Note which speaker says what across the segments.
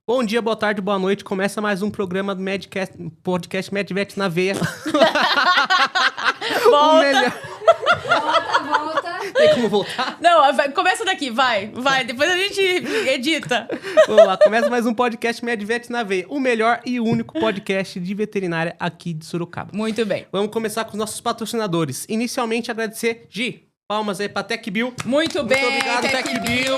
Speaker 1: Bom dia, boa tarde, boa noite. Começa mais um programa do podcast MedVet na Veia.
Speaker 2: Volta.
Speaker 3: Volta.
Speaker 1: Tem como voltar?
Speaker 2: Não, começa daqui, vai. Depois a gente edita.
Speaker 1: Vamos lá, começa mais um podcast MedVet na Veia. O melhor e único podcast de veterinária aqui de Sorocaba.
Speaker 2: Muito bem.
Speaker 1: Vamos começar com os nossos patrocinadores. Inicialmente, agradecer, Gi. Palmas aí pra TecBio.
Speaker 2: Muito bem,
Speaker 1: obrigado, TecBio.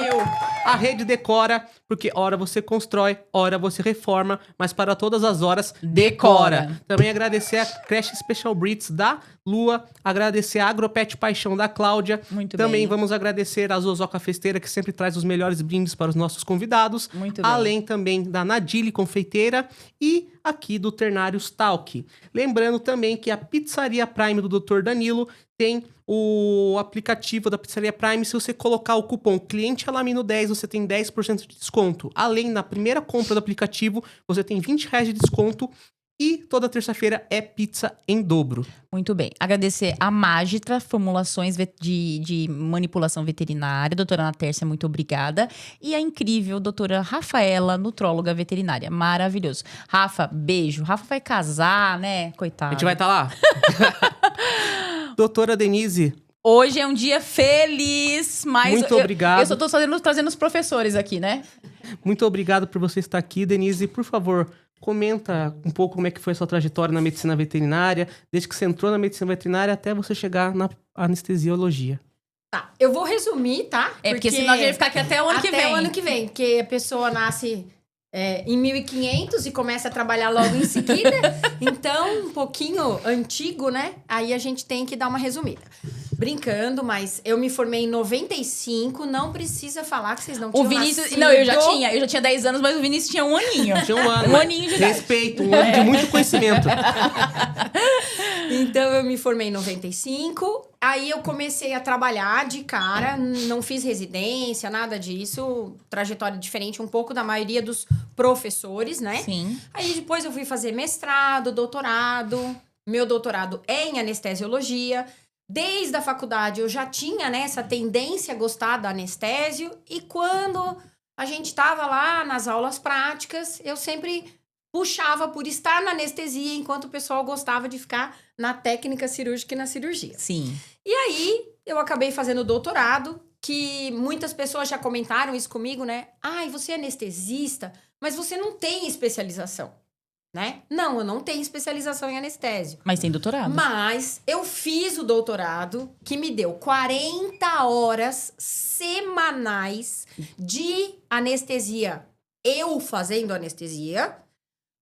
Speaker 1: A rede decora, porque hora você constrói, hora você reforma, mas para todas as horas, decora. Também agradecer a Creche Special Breeds da Lua, agradecer a Agropet Paixão da Cláudia.
Speaker 2: Muito
Speaker 1: Também
Speaker 2: bem.
Speaker 1: vamos agradecer a Zozoca Festeira, que sempre traz os melhores brindes para os nossos convidados.
Speaker 2: Muito bem.
Speaker 1: Além também da Nadile Confeiteira e aqui do Ternários Talk. Lembrando também que a Pizzaria Prime do Dr. Danilo tem o aplicativo da Pizzaria Prime. Se você colocar o cupom Cliente Alamino 10, você tem 10% de desconto. Além, na primeira compra do aplicativo, você tem R$20 de desconto. E toda terça-feira é pizza em dobro.
Speaker 2: Muito bem. Agradecer a Magitra Formulações de Manipulação Veterinária. Doutora Ana Tércia, muito obrigada. E a incrível doutora Rafaela, nutróloga veterinária. Maravilhoso. Rafa, beijo. Rafa vai casar, né? Coitado.
Speaker 1: A gente vai estar lá? Doutora Denise.
Speaker 2: Hoje é um dia feliz, mas...
Speaker 1: Muito obrigado.
Speaker 2: Eu só tô trazendo os professores aqui, né?
Speaker 1: Muito obrigado por você estar aqui, Denise. Por favor, comenta um pouco como é que foi a sua trajetória na medicina veterinária, desde que você entrou na medicina veterinária até você chegar na anestesiologia.
Speaker 3: Tá, eu vou resumir, tá?
Speaker 2: Porque senão a gente vai ficar aqui até o ano que vem.
Speaker 3: Até o ano que vem, porque a pessoa nasce em 1500 e começa a trabalhar logo em seguida. Então, um pouquinho antigo, né? Aí a gente tem que dar uma resumida. Brincando, mas eu me formei em 95, não precisa falar que vocês não tinham
Speaker 2: O Vinícius...
Speaker 3: nascido.
Speaker 2: Não, eu já tinha 10 anos, mas o Vinícius tinha um aninho.
Speaker 1: Tinha um ano.
Speaker 2: Um aninho de idade.
Speaker 1: Respeito, um ano de muito conhecimento.
Speaker 3: Então, eu me formei em 95. Aí, eu comecei a trabalhar de cara. Não fiz residência, nada disso. Trajetória diferente um pouco da maioria dos professores, né?
Speaker 2: Sim.
Speaker 3: Aí, depois eu fui fazer mestrado, doutorado. Meu doutorado é em anestesiologia. Desde a faculdade, eu já tinha, né, essa tendência a gostar do anestésio. E quando a gente estava lá nas aulas práticas, eu sempre puxava por estar na anestesia, enquanto o pessoal gostava de ficar na técnica cirúrgica e na cirurgia.
Speaker 2: Sim.
Speaker 3: E aí, eu acabei fazendo doutorado, que muitas pessoas já comentaram isso comigo, né? Ai, você é anestesista, mas você não tem especialização, né? Não, eu não tenho especialização em anestésio.
Speaker 2: Mas tem doutorado.
Speaker 3: Mas eu fiz o doutorado, que me deu 40 horas semanais de anestesia. Eu fazendo anestesia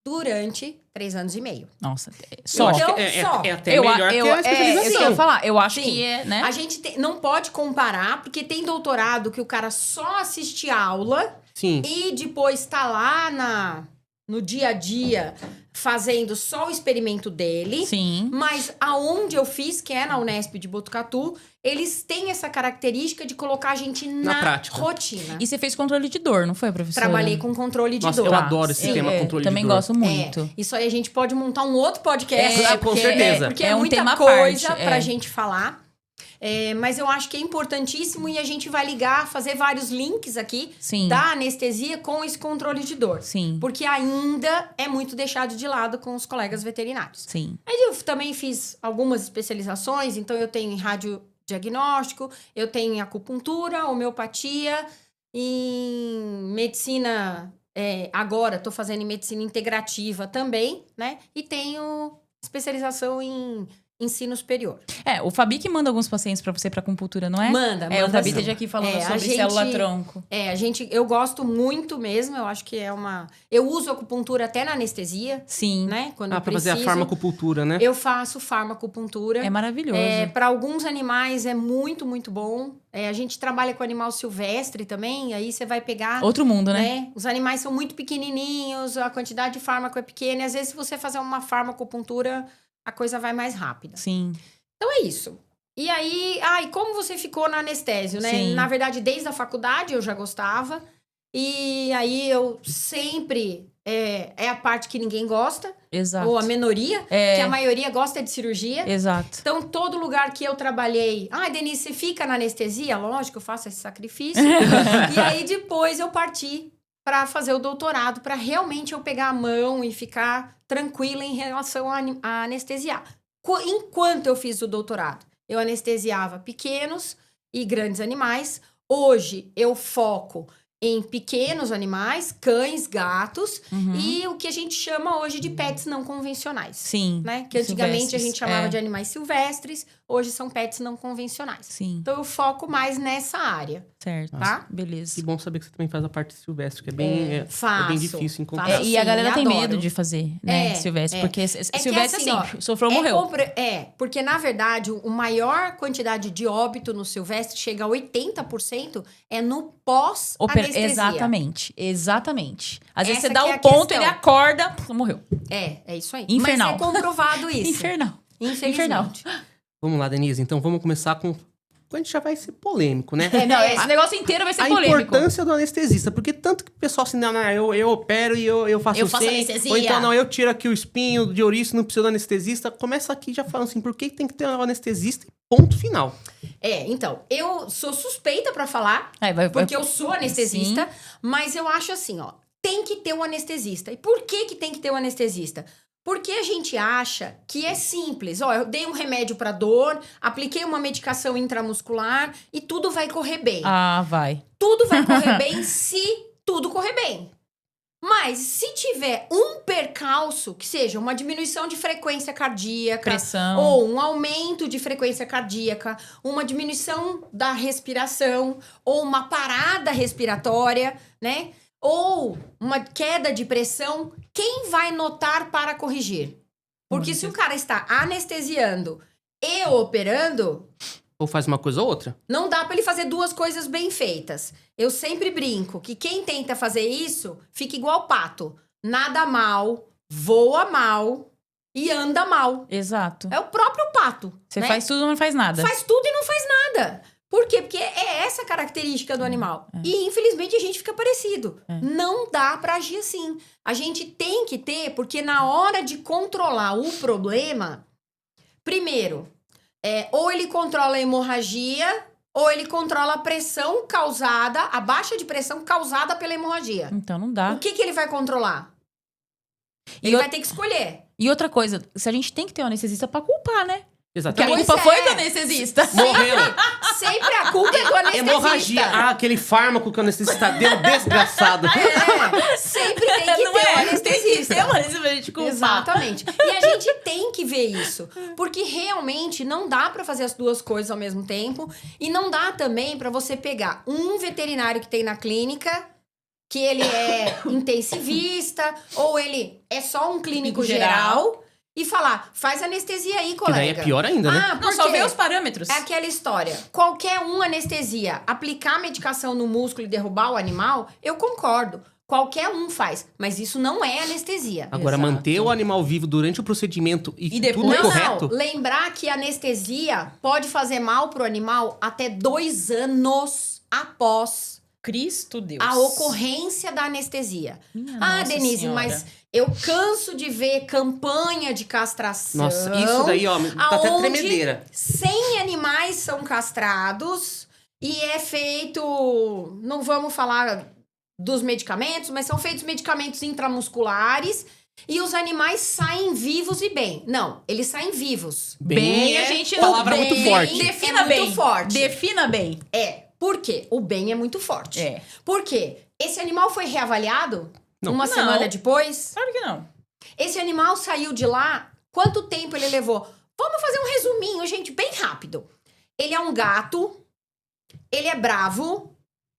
Speaker 3: durante 3 anos e meio.
Speaker 2: Nossa,
Speaker 1: Eu acho
Speaker 3: Então,
Speaker 1: que
Speaker 3: só.
Speaker 1: é até melhor que a
Speaker 2: isso que
Speaker 1: especialização.
Speaker 2: eu ia falar. Eu acho
Speaker 3: Sim.
Speaker 2: que é, né?
Speaker 3: A gente não pode comparar, porque tem doutorado que o cara só assiste aula
Speaker 1: Sim.
Speaker 3: e depois tá lá no dia a dia fazendo só o experimento dele.
Speaker 2: Sim.
Speaker 3: Mas aonde eu fiz, que é na Unesp de Botucatu, eles têm essa característica de colocar a gente na
Speaker 1: prática.
Speaker 3: rotina.
Speaker 2: E você fez controle de dor, não foi, professora?
Speaker 3: Trabalhei com controle de
Speaker 1: Nossa,
Speaker 3: dor.
Speaker 1: eu adoro esse tema, controle de
Speaker 2: também
Speaker 1: dor.
Speaker 2: gosto muito.
Speaker 3: Isso aí a gente pode montar um outro podcast.
Speaker 1: com
Speaker 2: porque
Speaker 1: certeza.
Speaker 3: Porque
Speaker 2: é
Speaker 3: é
Speaker 2: um
Speaker 3: muita
Speaker 2: tema à
Speaker 3: coisa
Speaker 2: parte,
Speaker 3: pra gente falar. Mas eu acho que é importantíssimo e a gente vai ligar, fazer vários links aqui
Speaker 2: Sim.
Speaker 3: da anestesia com esse controle de dor.
Speaker 2: Sim.
Speaker 3: Porque ainda é muito deixado de lado com os colegas veterinários.
Speaker 2: Sim.
Speaker 3: Aí eu também fiz algumas especializações, então eu tenho em radiodiagnóstico, eu tenho em acupuntura, homeopatia, em medicina, agora estou fazendo em medicina integrativa também, né? E tenho especialização em ensino superior.
Speaker 2: O Fabi que manda alguns pacientes pra você pra acupuntura, não é?
Speaker 3: Manda
Speaker 2: O Fabi
Speaker 3: sim.
Speaker 2: esteja aqui falando
Speaker 3: a
Speaker 2: sobre
Speaker 3: gente-
Speaker 2: célula-tronco.
Speaker 3: Eu gosto muito mesmo, eu acho que eu uso acupuntura até na anestesia,
Speaker 2: Sim.
Speaker 3: né? Quando eu
Speaker 1: Pra
Speaker 3: preciso.
Speaker 1: fazer a farmacocultura, né?
Speaker 3: Eu faço farmacopuntura.
Speaker 2: É maravilhoso.
Speaker 3: Para alguns animais é muito, muito bom. A gente trabalha com animal silvestre também, aí você vai pegar...
Speaker 2: Outro mundo, né?
Speaker 3: Os animais são muito pequenininhos, a quantidade de fármaco é pequena, e às vezes se você fazer uma farmacopuntura, a coisa vai mais rápida.
Speaker 2: Sim.
Speaker 3: Então é isso. E aí, e como você ficou na anestésio, né?
Speaker 2: Sim.
Speaker 3: Na verdade, desde a faculdade eu já gostava. E aí eu sempre... É a parte que ninguém gosta.
Speaker 2: Exato.
Speaker 3: Ou a minoria. Que a maioria gosta de cirurgia.
Speaker 2: Exato.
Speaker 3: Então, todo lugar que eu trabalhei... Denise, você fica na anestesia? Lógico, eu faço esse sacrifício. E aí, depois, eu parti para fazer o doutorado, para realmente eu pegar a mão e ficar tranquila em relação a anestesiar. Enquanto eu fiz o doutorado, eu anestesiava pequenos e grandes animais. Hoje eu foco em pequenos animais, cães, gatos, e o que a gente chama hoje de pets não convencionais.
Speaker 2: Sim.
Speaker 3: Né? Que antigamente
Speaker 2: silvestres,
Speaker 3: a gente chamava de animais silvestres, hoje são pets não convencionais.
Speaker 2: Sim,
Speaker 3: Então eu foco mais nessa área,
Speaker 2: certo.
Speaker 3: tá?
Speaker 2: Beleza.
Speaker 1: Que bom saber que você também faz a parte silvestre, que é bem
Speaker 3: faço,
Speaker 1: difícil encontrar.
Speaker 3: faço.
Speaker 2: E a
Speaker 3: Sim,
Speaker 2: galera tem
Speaker 3: adoro.
Speaker 2: medo de fazer, né, silvestre. Porque
Speaker 3: que
Speaker 2: silvestre,
Speaker 3: assim,
Speaker 2: assim,
Speaker 3: ó,
Speaker 2: sofreu, morreu.
Speaker 3: Porque na verdade, a maior quantidade de óbito no silvestre, chega a 80%, é no pós-anestesia.
Speaker 2: Exatamente. Às vezes
Speaker 3: Essa
Speaker 2: você dá
Speaker 3: que é
Speaker 2: um
Speaker 3: a
Speaker 2: ponto,
Speaker 3: questão.
Speaker 2: ele acorda, morreu.
Speaker 3: É isso aí.
Speaker 2: Infernal.
Speaker 3: Mas é comprovado isso.
Speaker 2: Infernal.
Speaker 3: Infelizmente.
Speaker 1: Vamos lá, Denise. Então vamos começar com... A gente já vai ser polêmico, né?
Speaker 2: Não, esse negócio inteiro vai ser
Speaker 1: A
Speaker 2: polêmico.
Speaker 1: importância do anestesista. Porque tanto que o pessoal assim, não, eu opero e eu faço
Speaker 2: Eu faço
Speaker 1: sem,
Speaker 2: anestesia.
Speaker 1: ou então, não, eu tiro aqui o espinho de ouriço, não preciso do anestesista. Começa aqui já falando assim, por que tem que ter um anestesista? Ponto final.
Speaker 3: Então, eu sou suspeita pra falar,
Speaker 2: Vai.
Speaker 3: porque eu sou anestesista, mas eu acho assim, ó, tem que ter um anestesista. E por que tem que ter um anestesista? Porque a gente acha que é simples. Ó, eu dei um remédio pra dor, apliquei uma medicação intramuscular e tudo vai correr bem.
Speaker 2: Vai.
Speaker 3: Tudo vai correr bem se tudo correr bem. Mas se tiver um percalço, que seja uma diminuição de frequência cardíaca,
Speaker 2: Pressão.
Speaker 3: ou um aumento de frequência cardíaca, uma diminuição da respiração, ou uma parada respiratória, né? Ou uma queda de pressão, quem vai notar para corrigir? Porque se o cara está anestesiando e operando,
Speaker 1: Ou faz uma coisa ou outra.
Speaker 3: não dá pra ele fazer duas coisas bem feitas. Eu sempre brinco que quem tenta fazer isso fica igual pato. Nada mal, voa mal e anda mal.
Speaker 2: Exato.
Speaker 3: É o próprio pato.
Speaker 2: Você
Speaker 3: né?
Speaker 2: faz tudo, mas não faz nada.
Speaker 3: Faz tudo e não faz nada. Por quê? Porque é essa a característica do animal. E, infelizmente, a gente fica parecido. Não dá pra agir assim. A gente tem que ter, porque na hora de controlar o problema, primeiro, ou ele controla a hemorragia, ou ele controla a pressão causada, a baixa de pressão causada pela hemorragia.
Speaker 2: Então não dá.
Speaker 3: O que ele vai controlar?
Speaker 2: E
Speaker 3: Ele
Speaker 2: o-
Speaker 3: vai ter que escolher.
Speaker 2: E outra coisa, se a gente tem que ter um anestesista pra culpar, né? Porque a
Speaker 1: Exatamente.
Speaker 2: culpa
Speaker 3: Pois
Speaker 2: foi
Speaker 3: é.
Speaker 2: do anestesista.
Speaker 1: Morreu.
Speaker 3: Sempre a culpa é do anestesista.
Speaker 1: Hemorragia. Aquele fármaco que o anestesista deu, desgraçado.
Speaker 3: Sempre tem que
Speaker 2: Não
Speaker 3: ter um
Speaker 2: Tem que
Speaker 3: anestesista.
Speaker 2: ter um anestesista pra gente culpar.
Speaker 3: Exatamente. E a gente tem que ver isso. Porque realmente não dá pra fazer as duas coisas ao mesmo tempo. E não dá também pra você pegar um veterinário que tem na clínica, que ele é intensivista, ou ele é só um clínico geral, e falar, faz anestesia aí,
Speaker 1: Que
Speaker 3: colega.
Speaker 1: daí é pior ainda, né?
Speaker 3: Ah,
Speaker 2: Não,
Speaker 3: por
Speaker 2: só
Speaker 3: quê?
Speaker 2: ver os parâmetros.
Speaker 3: É aquela história. Qualquer um anestesia, aplicar medicação no músculo e derrubar o animal, eu concordo. Qualquer um faz. Mas isso não é anestesia.
Speaker 1: Agora,
Speaker 2: Exato.
Speaker 1: manter o animal vivo durante o procedimento e,
Speaker 2: E depois-
Speaker 1: tudo
Speaker 3: Não,
Speaker 1: correto.
Speaker 3: não. Lembrar que a anestesia pode fazer mal pro animal até 2 anos após
Speaker 2: Cristo Deus.
Speaker 3: a ocorrência da anestesia.
Speaker 2: Minha
Speaker 3: Ah,
Speaker 2: Nossa
Speaker 3: Denise,
Speaker 2: Senhora.
Speaker 3: mas eu canso de ver campanha de castração.
Speaker 1: Nossa, isso daí, ó, tá até
Speaker 3: aonde
Speaker 1: tremedeira.
Speaker 3: 100 animais são castrados e é feito, não vamos falar dos medicamentos, mas são feitos medicamentos intramusculares e os animais saem vivos e bem. Não, eles saem vivos.
Speaker 2: Bem,
Speaker 1: é
Speaker 2: a gente
Speaker 1: palavra
Speaker 3: bem
Speaker 1: muito forte.
Speaker 2: Defina
Speaker 3: é muito
Speaker 2: bem.
Speaker 3: forte.
Speaker 2: Defina bem.
Speaker 3: Por quê? O bem é muito forte.
Speaker 2: É.
Speaker 3: Por quê? Esse animal foi reavaliado
Speaker 1: Não.
Speaker 3: uma
Speaker 2: Não.
Speaker 3: semana depois?
Speaker 2: Claro que não.
Speaker 3: Esse animal saiu de lá, quanto tempo ele levou? Vamos fazer um resuminho, gente, bem rápido. Ele é um gato, ele é bravo,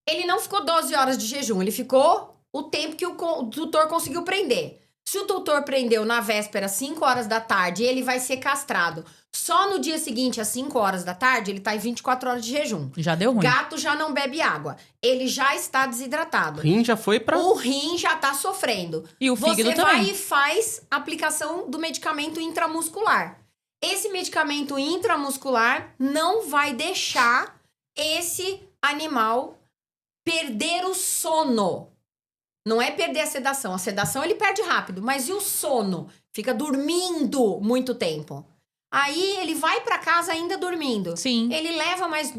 Speaker 3: ele não ficou 12 horas de jejum, ele ficou o tempo que o tutor conseguiu prender. Se o tutor prendeu na véspera, 5 horas da tarde, ele vai ser castrado. Só no dia seguinte, às 5 horas da tarde, ele tá em 24 horas de jejum.
Speaker 2: Já deu ruim.
Speaker 3: Gato já não bebe água. Ele já está desidratado.
Speaker 1: Rim já foi pra...
Speaker 3: O rim já tá sofrendo.
Speaker 2: E o fígado
Speaker 3: Você
Speaker 2: também.
Speaker 3: vai e faz aplicação do medicamento intramuscular. Esse medicamento intramuscular não vai deixar esse animal perder o sono. Não é perder a sedação. A sedação ele perde rápido, mas e o sono? Fica dormindo muito tempo. Aí ele vai pra casa ainda dormindo.
Speaker 2: Sim.
Speaker 3: Ele leva mais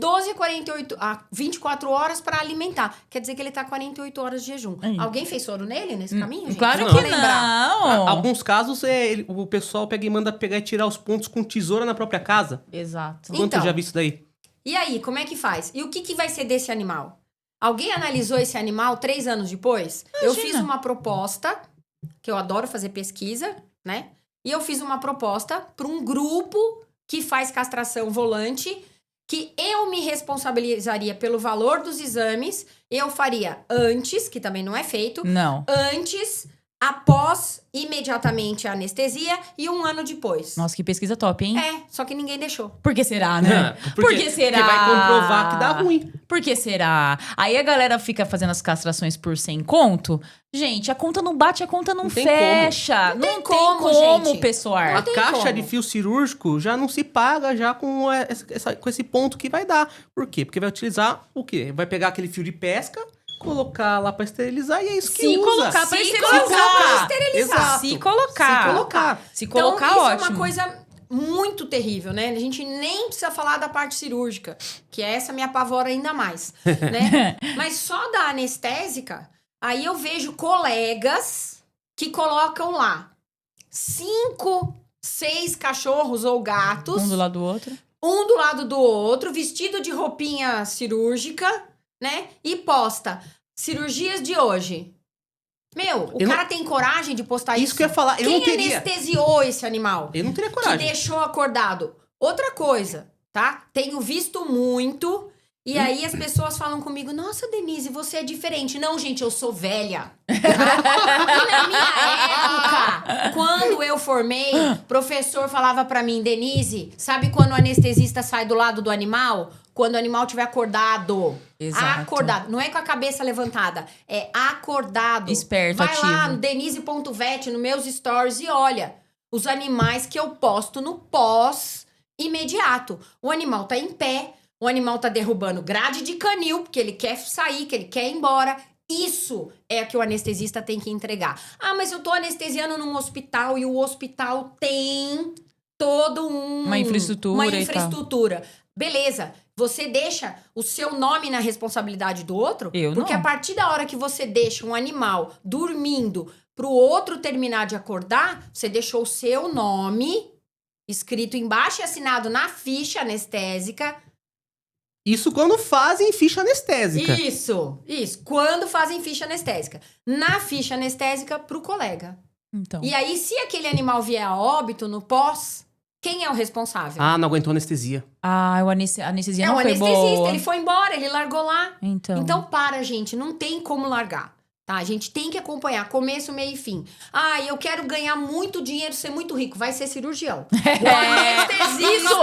Speaker 3: 24 horas pra alimentar. Quer dizer que ele tá 48 horas de jejum.
Speaker 2: Aí.
Speaker 3: Alguém fez soro nele nesse caminho, gente?
Speaker 2: Claro
Speaker 3: Só
Speaker 2: que
Speaker 3: pra lembrar.
Speaker 2: não.
Speaker 1: Alguns casos, o pessoal pega e manda pegar e tirar os pontos com tesoura na própria casa.
Speaker 2: Exato.
Speaker 3: Então.
Speaker 1: Quanto eu já vi isso daí?
Speaker 3: E aí, como é que faz? E o que vai ser desse animal? Alguém analisou esse animal 3 anos depois? Eu fiz uma proposta, que eu adoro fazer pesquisa, né? E eu fiz uma proposta para um grupo que faz castração volante, que eu me responsabilizaria pelo valor dos exames, eu faria antes, que também não é feito,
Speaker 2: Não.
Speaker 3: antes, após, imediatamente a anestesia e 1 ano depois.
Speaker 2: Nossa, que pesquisa top, hein?
Speaker 3: Só que ninguém deixou.
Speaker 2: Por que será, né? Por que será?
Speaker 1: Porque vai comprovar que dá ruim.
Speaker 2: Por que será? Aí a galera fica fazendo as castrações por 100 conto. Gente, a conta não bate, a conta não
Speaker 1: tem
Speaker 2: fecha.
Speaker 3: como. Não tem
Speaker 2: Não
Speaker 3: como,
Speaker 2: tem como,
Speaker 3: gente.
Speaker 2: pessoal.
Speaker 1: A
Speaker 3: tem
Speaker 1: caixa
Speaker 3: como.
Speaker 1: de fio cirúrgico já não se paga já com esse ponto que vai dar. Por quê? Porque vai utilizar o quê? Vai pegar aquele fio de pesca, colocar lá pra esterilizar e é isso que
Speaker 2: Se
Speaker 1: usa.
Speaker 2: colocar pra
Speaker 3: Se
Speaker 2: esterilizar.
Speaker 3: colocar pra esterilizar.
Speaker 1: Exato.
Speaker 2: Se colocar.
Speaker 1: Se colocar.
Speaker 2: Se
Speaker 3: Então,
Speaker 2: colocar,
Speaker 3: isso
Speaker 2: ótimo.
Speaker 3: é uma coisa muito terrível, né? A gente nem precisa falar da parte cirúrgica, que essa me apavora ainda mais, né? Mas só da anestésica, aí eu vejo colegas que colocam lá 5, 6 cachorros ou gatos,
Speaker 2: Um do lado do outro.
Speaker 3: um do lado do outro, vestido de roupinha cirúrgica, né? E posta cirurgias de hoje. Meu, o
Speaker 1: Eu
Speaker 3: cara tem coragem de postar isso?
Speaker 1: Isso que eu ia falar, eu
Speaker 3: Quem
Speaker 1: não teria.
Speaker 3: anestesiou esse animal?
Speaker 1: Eu não teria
Speaker 3: Que
Speaker 1: coragem.
Speaker 3: deixou acordado. Outra coisa, tá? Tenho visto muito. E aí as pessoas falam comigo, nossa, Denise, você é diferente. Não, gente, eu sou velha. E na minha época, quando eu formei, o professor falava pra mim, Denise, sabe quando o anestesista sai do lado do animal? Quando o animal estiver acordado.
Speaker 2: Exato.
Speaker 3: Acordado. Não é com a cabeça levantada, é acordado.
Speaker 2: Esperto,
Speaker 3: Vai
Speaker 2: ativo.
Speaker 3: lá no denise.vet, nos meus stories e olha os animais que eu posto no pós imediato. O animal tá em pé, o animal tá derrubando grade de canil, porque ele quer sair, que ele quer ir embora. Isso é o que o anestesista tem que entregar. Ah, mas eu tô anestesiando num hospital e o hospital tem todo
Speaker 2: Uma infraestrutura
Speaker 3: uma
Speaker 2: e tal.
Speaker 3: infraestrutura. Beleza, você deixa o seu nome na responsabilidade do outro?
Speaker 2: Eu
Speaker 3: Porque
Speaker 2: não.
Speaker 3: a partir da hora que você deixa um animal dormindo pro outro terminar de acordar, você deixou o seu nome escrito embaixo e assinado na ficha anestésica.
Speaker 1: Isso quando fazem ficha anestésica.
Speaker 3: Isso. Quando fazem ficha anestésica. Na ficha anestésica pro colega.
Speaker 2: Então.
Speaker 3: E aí, se aquele animal vier a óbito no pós, quem é o responsável?
Speaker 1: Ah, não aguentou anestesia.
Speaker 2: Ah, a anestesia
Speaker 3: É
Speaker 2: não
Speaker 3: o
Speaker 2: foi
Speaker 3: anestesista,
Speaker 2: boa.
Speaker 3: ele foi embora, ele largou lá.
Speaker 2: Então.
Speaker 3: Então, para, gente, não tem como largar, tá? A gente tem que acompanhar começo, meio e fim. Ah, eu quero ganhar muito dinheiro, ser muito rico. Vai ser cirurgião.
Speaker 2: Isso,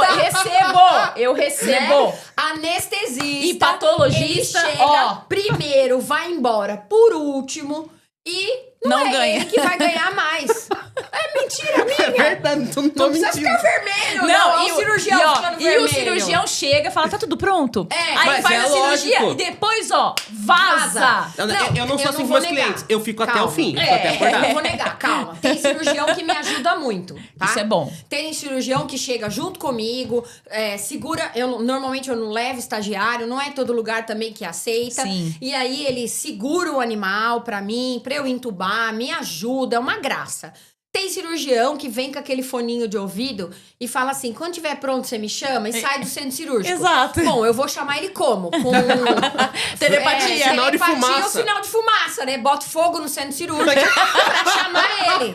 Speaker 2: eu recebo.
Speaker 3: Né? Anestesista.
Speaker 2: E patologista,
Speaker 3: ele chega
Speaker 2: ó.
Speaker 3: primeiro, vai embora por último e
Speaker 2: Não
Speaker 3: é
Speaker 2: ganha.
Speaker 3: ele que vai ganhar mais. É mentira minha.
Speaker 1: É verdade, não tô
Speaker 3: Não precisa
Speaker 1: mentindo.
Speaker 3: ficar vermelho, não. É o cirurgião ficando
Speaker 2: e
Speaker 3: vermelho.
Speaker 2: o cirurgião chega e fala, tá tudo pronto?
Speaker 3: É,
Speaker 2: Aí
Speaker 1: mas
Speaker 2: faz
Speaker 1: é
Speaker 2: a cirurgia
Speaker 1: lógico.
Speaker 2: e depois, ó, vaza.
Speaker 1: Eu não sou assim com
Speaker 3: vou
Speaker 1: meus
Speaker 3: negar.
Speaker 1: clientes. Eu fico até
Speaker 3: Calma.
Speaker 1: o fim. Eu fico até
Speaker 3: Eu
Speaker 1: acordar.
Speaker 3: não vou negar, calma. Tem cirurgião que me ajuda muito, tá?
Speaker 2: Isso é bom.
Speaker 3: Tem cirurgião que chega junto comigo, segura... Normalmente eu não levo estagiário, não é todo lugar também que aceita.
Speaker 2: Sim.
Speaker 3: E aí ele segura o animal pra mim, pra eu entubar, me ajuda, é uma graça. Tem cirurgião que vem com aquele foninho de ouvido e fala assim, quando tiver pronto você me chama e sai do centro cirúrgico.
Speaker 2: Exato.
Speaker 3: Bom, eu vou chamar ele como? Com
Speaker 2: Telepatia.
Speaker 1: Sinal de fumaça.
Speaker 3: ou sinal de fumaça, né? Boto fogo no centro cirúrgico pra chamar ele.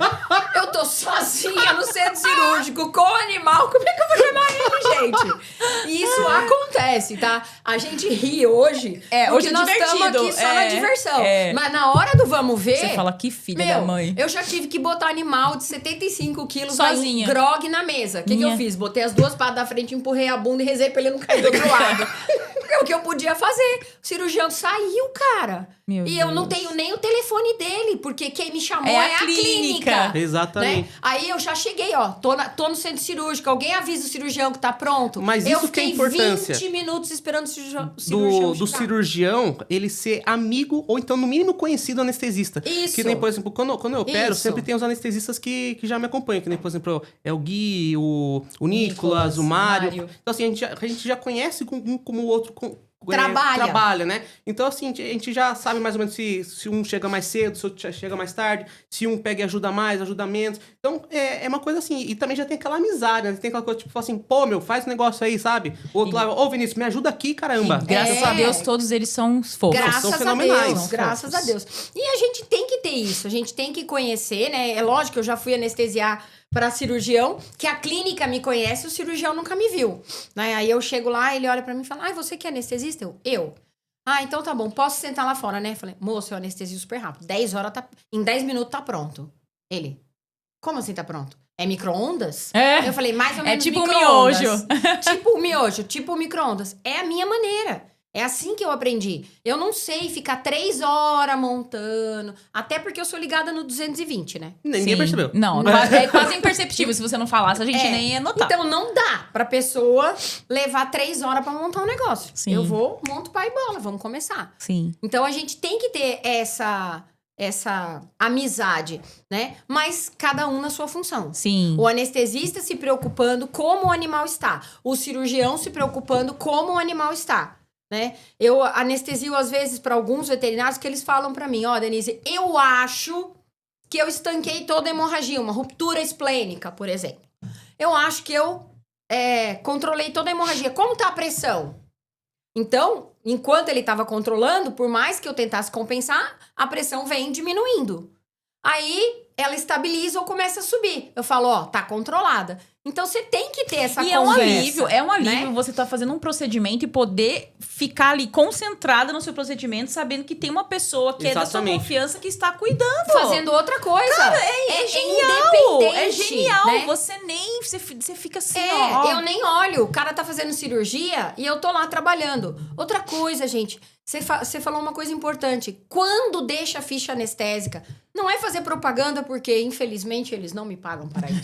Speaker 3: Eu tô sozinha no centro cirúrgico com o animal, como é que eu vou chamar ele, gente? E isso acontece, tá? A gente ri hoje, porque
Speaker 2: hoje é
Speaker 3: nós estamos
Speaker 2: divertido.
Speaker 3: aqui só na diversão.
Speaker 2: É.
Speaker 3: Mas na hora do vamos ver...
Speaker 2: Você fala, que filha da mãe.
Speaker 3: Eu já tive que botar animal de 75 quilos
Speaker 2: Sozinha.
Speaker 3: aí, grog na mesa. O que eu fiz? Botei as duas patas da frente, empurrei a bunda e rezei pra ele não cair do outro lado. É o que eu podia fazer. cirurgião saiu, cara.
Speaker 2: Meu
Speaker 3: E eu não
Speaker 2: Deus.
Speaker 3: tenho nem o telefone dele, porque quem me chamou
Speaker 2: É
Speaker 3: é
Speaker 2: a
Speaker 3: a
Speaker 2: clínica.
Speaker 3: clínica.
Speaker 1: Exatamente.
Speaker 3: Né? Aí eu já cheguei, ó, tô no centro cirúrgico, alguém avisa o cirurgião que tá pronto.
Speaker 1: Mas
Speaker 3: eu
Speaker 1: isso que é
Speaker 3: fiquei
Speaker 1: importância
Speaker 3: 20 minutos esperando o cirurgião
Speaker 1: do
Speaker 3: chegar.
Speaker 1: cirurgião, ele ser amigo ou então, no mínimo, conhecido do anestesista.
Speaker 3: Isso.
Speaker 1: Que nem, por exemplo, quando eu opero,
Speaker 3: Isso.
Speaker 1: sempre tem os anestesistas que já me acompanham. Que nem, por exemplo, é o Gui, o
Speaker 2: Nicolas,
Speaker 1: Nicolas, o Mário.
Speaker 2: Mário.
Speaker 1: Então, assim, a gente já conhece um como o outro
Speaker 3: Trabalha.
Speaker 1: trabalha, né? Então, assim, a gente já sabe mais ou menos se um chega mais cedo, se outro chega mais tarde, se um pega e ajuda mais, ajuda menos. Então, é uma coisa assim. E também já tem aquela amizade, né? Tem aquela coisa, tipo, assim, pô, meu, faz um negócio aí, sabe? O outro lá, ô, Vinícius, me ajuda aqui, caramba.
Speaker 2: E graças a Deus, todos eles são fofos.
Speaker 3: Graças
Speaker 1: são
Speaker 3: a
Speaker 1: fenomenais.
Speaker 3: Deus, graças a Deus. E a gente tem que ter isso, a gente tem que conhecer, né? É lógico que eu já fui anestesiar para cirurgião, que a clínica me conhece, o cirurgião nunca me viu, né? Aí eu chego lá, ele olha para mim e fala, você que é anestesista? Eu. Ah, então tá bom, posso sentar lá fora, né? Falei, moço, eu anestesio super rápido, em 10 minutos tá pronto. Ele, como assim tá pronto? É micro-ondas?
Speaker 2: É.
Speaker 3: Eu falei, mais ou
Speaker 2: É
Speaker 3: menos
Speaker 2: tipo um
Speaker 3: micro-ondas.
Speaker 2: miojo.
Speaker 3: Tipo o miojo, tipo o micro-ondas. É a minha maneira. É assim que eu aprendi. Eu não sei ficar 3 horas montando. Até porque eu sou ligada no 220, né?
Speaker 1: Ninguém
Speaker 2: Sim.
Speaker 1: percebeu.
Speaker 2: Não, é quase imperceptível. Se você não falasse, a gente nem ia notar.
Speaker 3: Então não dá pra pessoa levar 3 horas pra montar um negócio.
Speaker 2: Sim.
Speaker 3: Eu monto pai e bola, vamos começar.
Speaker 2: Sim.
Speaker 3: Então a gente tem que ter essa amizade, né? Mas cada um na sua função.
Speaker 2: Sim.
Speaker 3: O anestesista se preocupando como o animal está. O cirurgião se preocupando como o animal está. Né? Eu anestesio às vezes para alguns veterinários que eles falam para mim, Denise, eu acho que eu estanquei toda a hemorragia, uma ruptura esplênica, por exemplo. Eu acho que eu controlei toda a hemorragia. Como tá a pressão? Então, enquanto ele estava controlando, por mais que eu tentasse compensar, a pressão vem diminuindo. Aí ela estabiliza ou começa a subir. Eu falo, tá controlada. Então você tem que ter essa
Speaker 2: E
Speaker 3: conversa.
Speaker 2: é um alívio
Speaker 3: né?
Speaker 2: você tá fazendo um procedimento e poder ficar ali concentrada no seu procedimento, sabendo que tem uma pessoa que é da sua
Speaker 1: Exatamente.
Speaker 2: confiança que está cuidando.
Speaker 3: Fazendo outra coisa.
Speaker 2: Cara, é genial!
Speaker 3: independente,
Speaker 2: É genial!
Speaker 3: né?
Speaker 2: Você fica assim, ó.
Speaker 3: Eu nem olho. O cara tá fazendo cirurgia e eu tô lá trabalhando. Outra coisa, gente. Você falou uma coisa importante. Quando deixa a ficha anestésica, não é fazer propaganda, porque, infelizmente, eles não me pagam para isso.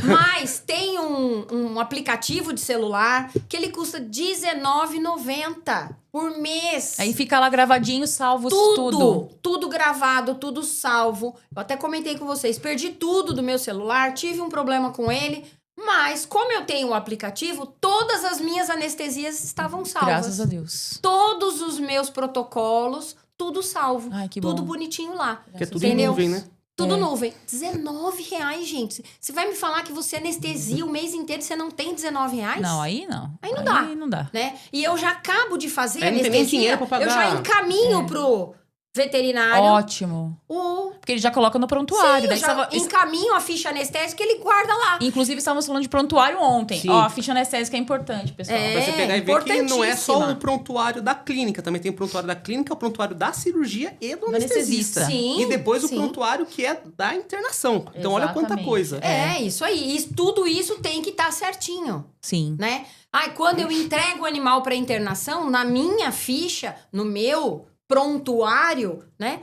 Speaker 3: Mas tem um aplicativo de celular que ele custa R$19,90 por mês.
Speaker 2: Aí fica lá gravadinho, salvo tudo.
Speaker 3: Tudo gravado, tudo salvo. Eu até comentei com vocês. Perdi tudo do meu celular, tive um problema com ele. Mas, como eu tenho o aplicativo, todas as minhas anestesias estavam salvas.
Speaker 2: Graças a Deus.
Speaker 3: Todos os meus protocolos, tudo salvo.
Speaker 2: Ai, que
Speaker 3: tudo
Speaker 2: bom.
Speaker 3: bonitinho lá.
Speaker 1: Que é tudo
Speaker 3: Entendeu?
Speaker 1: em nuvem, né?
Speaker 3: Tudo nuvem. R$19, gente. Você vai me falar que você anestesia o mês inteiro e você não tem R$19?
Speaker 2: Não, aí não.
Speaker 3: Aí não dá.
Speaker 2: Aí não dá.
Speaker 3: Né? E eu já acabo de fazer
Speaker 1: Aí não tem nem
Speaker 3: anestesia.
Speaker 1: dinheiro pra pagar.
Speaker 3: Eu já encaminho pro veterinário.
Speaker 2: Ótimo. Porque ele já coloca no prontuário.
Speaker 3: Sim,
Speaker 2: Daí
Speaker 3: eu já
Speaker 2: estava-
Speaker 3: encaminho a ficha anestésica e ele guarda lá.
Speaker 2: Inclusive, estávamos falando de prontuário ontem.
Speaker 1: Sim.
Speaker 2: Ó, a ficha anestésica é importante, pessoal.
Speaker 3: É.
Speaker 1: Pra você pegar e ver que não é só
Speaker 3: importantíssima.
Speaker 1: o prontuário da clínica, também tem o prontuário da clínica, o prontuário da cirurgia e do
Speaker 2: anestesista.
Speaker 1: anestesista.
Speaker 3: Sim,
Speaker 1: E depois o
Speaker 3: sim.
Speaker 1: prontuário que é da internação. Então olha quanta
Speaker 2: Exatamente.
Speaker 1: coisa.
Speaker 3: Isso aí. Tudo isso tem que estar certinho.
Speaker 2: Sim.
Speaker 3: Né? Quando eu entrego o animal para internação, na minha ficha, no meu prontuário, né?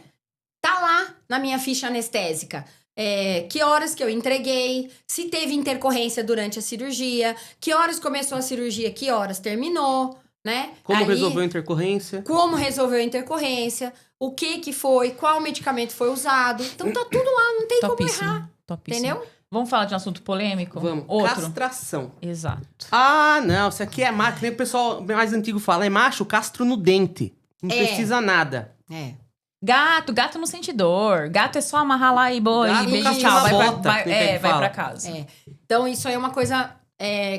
Speaker 3: Tá lá na minha ficha anestésica. Que horas que eu entreguei, se teve intercorrência durante a cirurgia, que horas começou a cirurgia, que horas terminou, né?
Speaker 1: Como resolveu a intercorrência.
Speaker 3: Como resolveu a intercorrência, o que foi, qual medicamento foi usado. Então tá tudo lá, não tem como errar.
Speaker 2: Topíssimo.
Speaker 3: Entendeu?
Speaker 2: Vamos falar de um assunto polêmico?
Speaker 1: Vamos.
Speaker 2: Outro.
Speaker 1: Castração.
Speaker 2: Exato.
Speaker 1: Ah, não. Isso aqui é macho. Nem o pessoal mais antigo fala. É macho, castro no dente. Não precisa nada.
Speaker 2: Gato não sente dor. Gato é só amarrar lá e boa.
Speaker 1: Gato
Speaker 2: E beijo,
Speaker 1: castra
Speaker 2: tchau.
Speaker 1: na
Speaker 2: Vai pra,
Speaker 1: bota,
Speaker 2: vai,
Speaker 1: tem quem
Speaker 2: vai
Speaker 1: fala.
Speaker 2: pra casa.
Speaker 3: Então, isso aí é uma coisa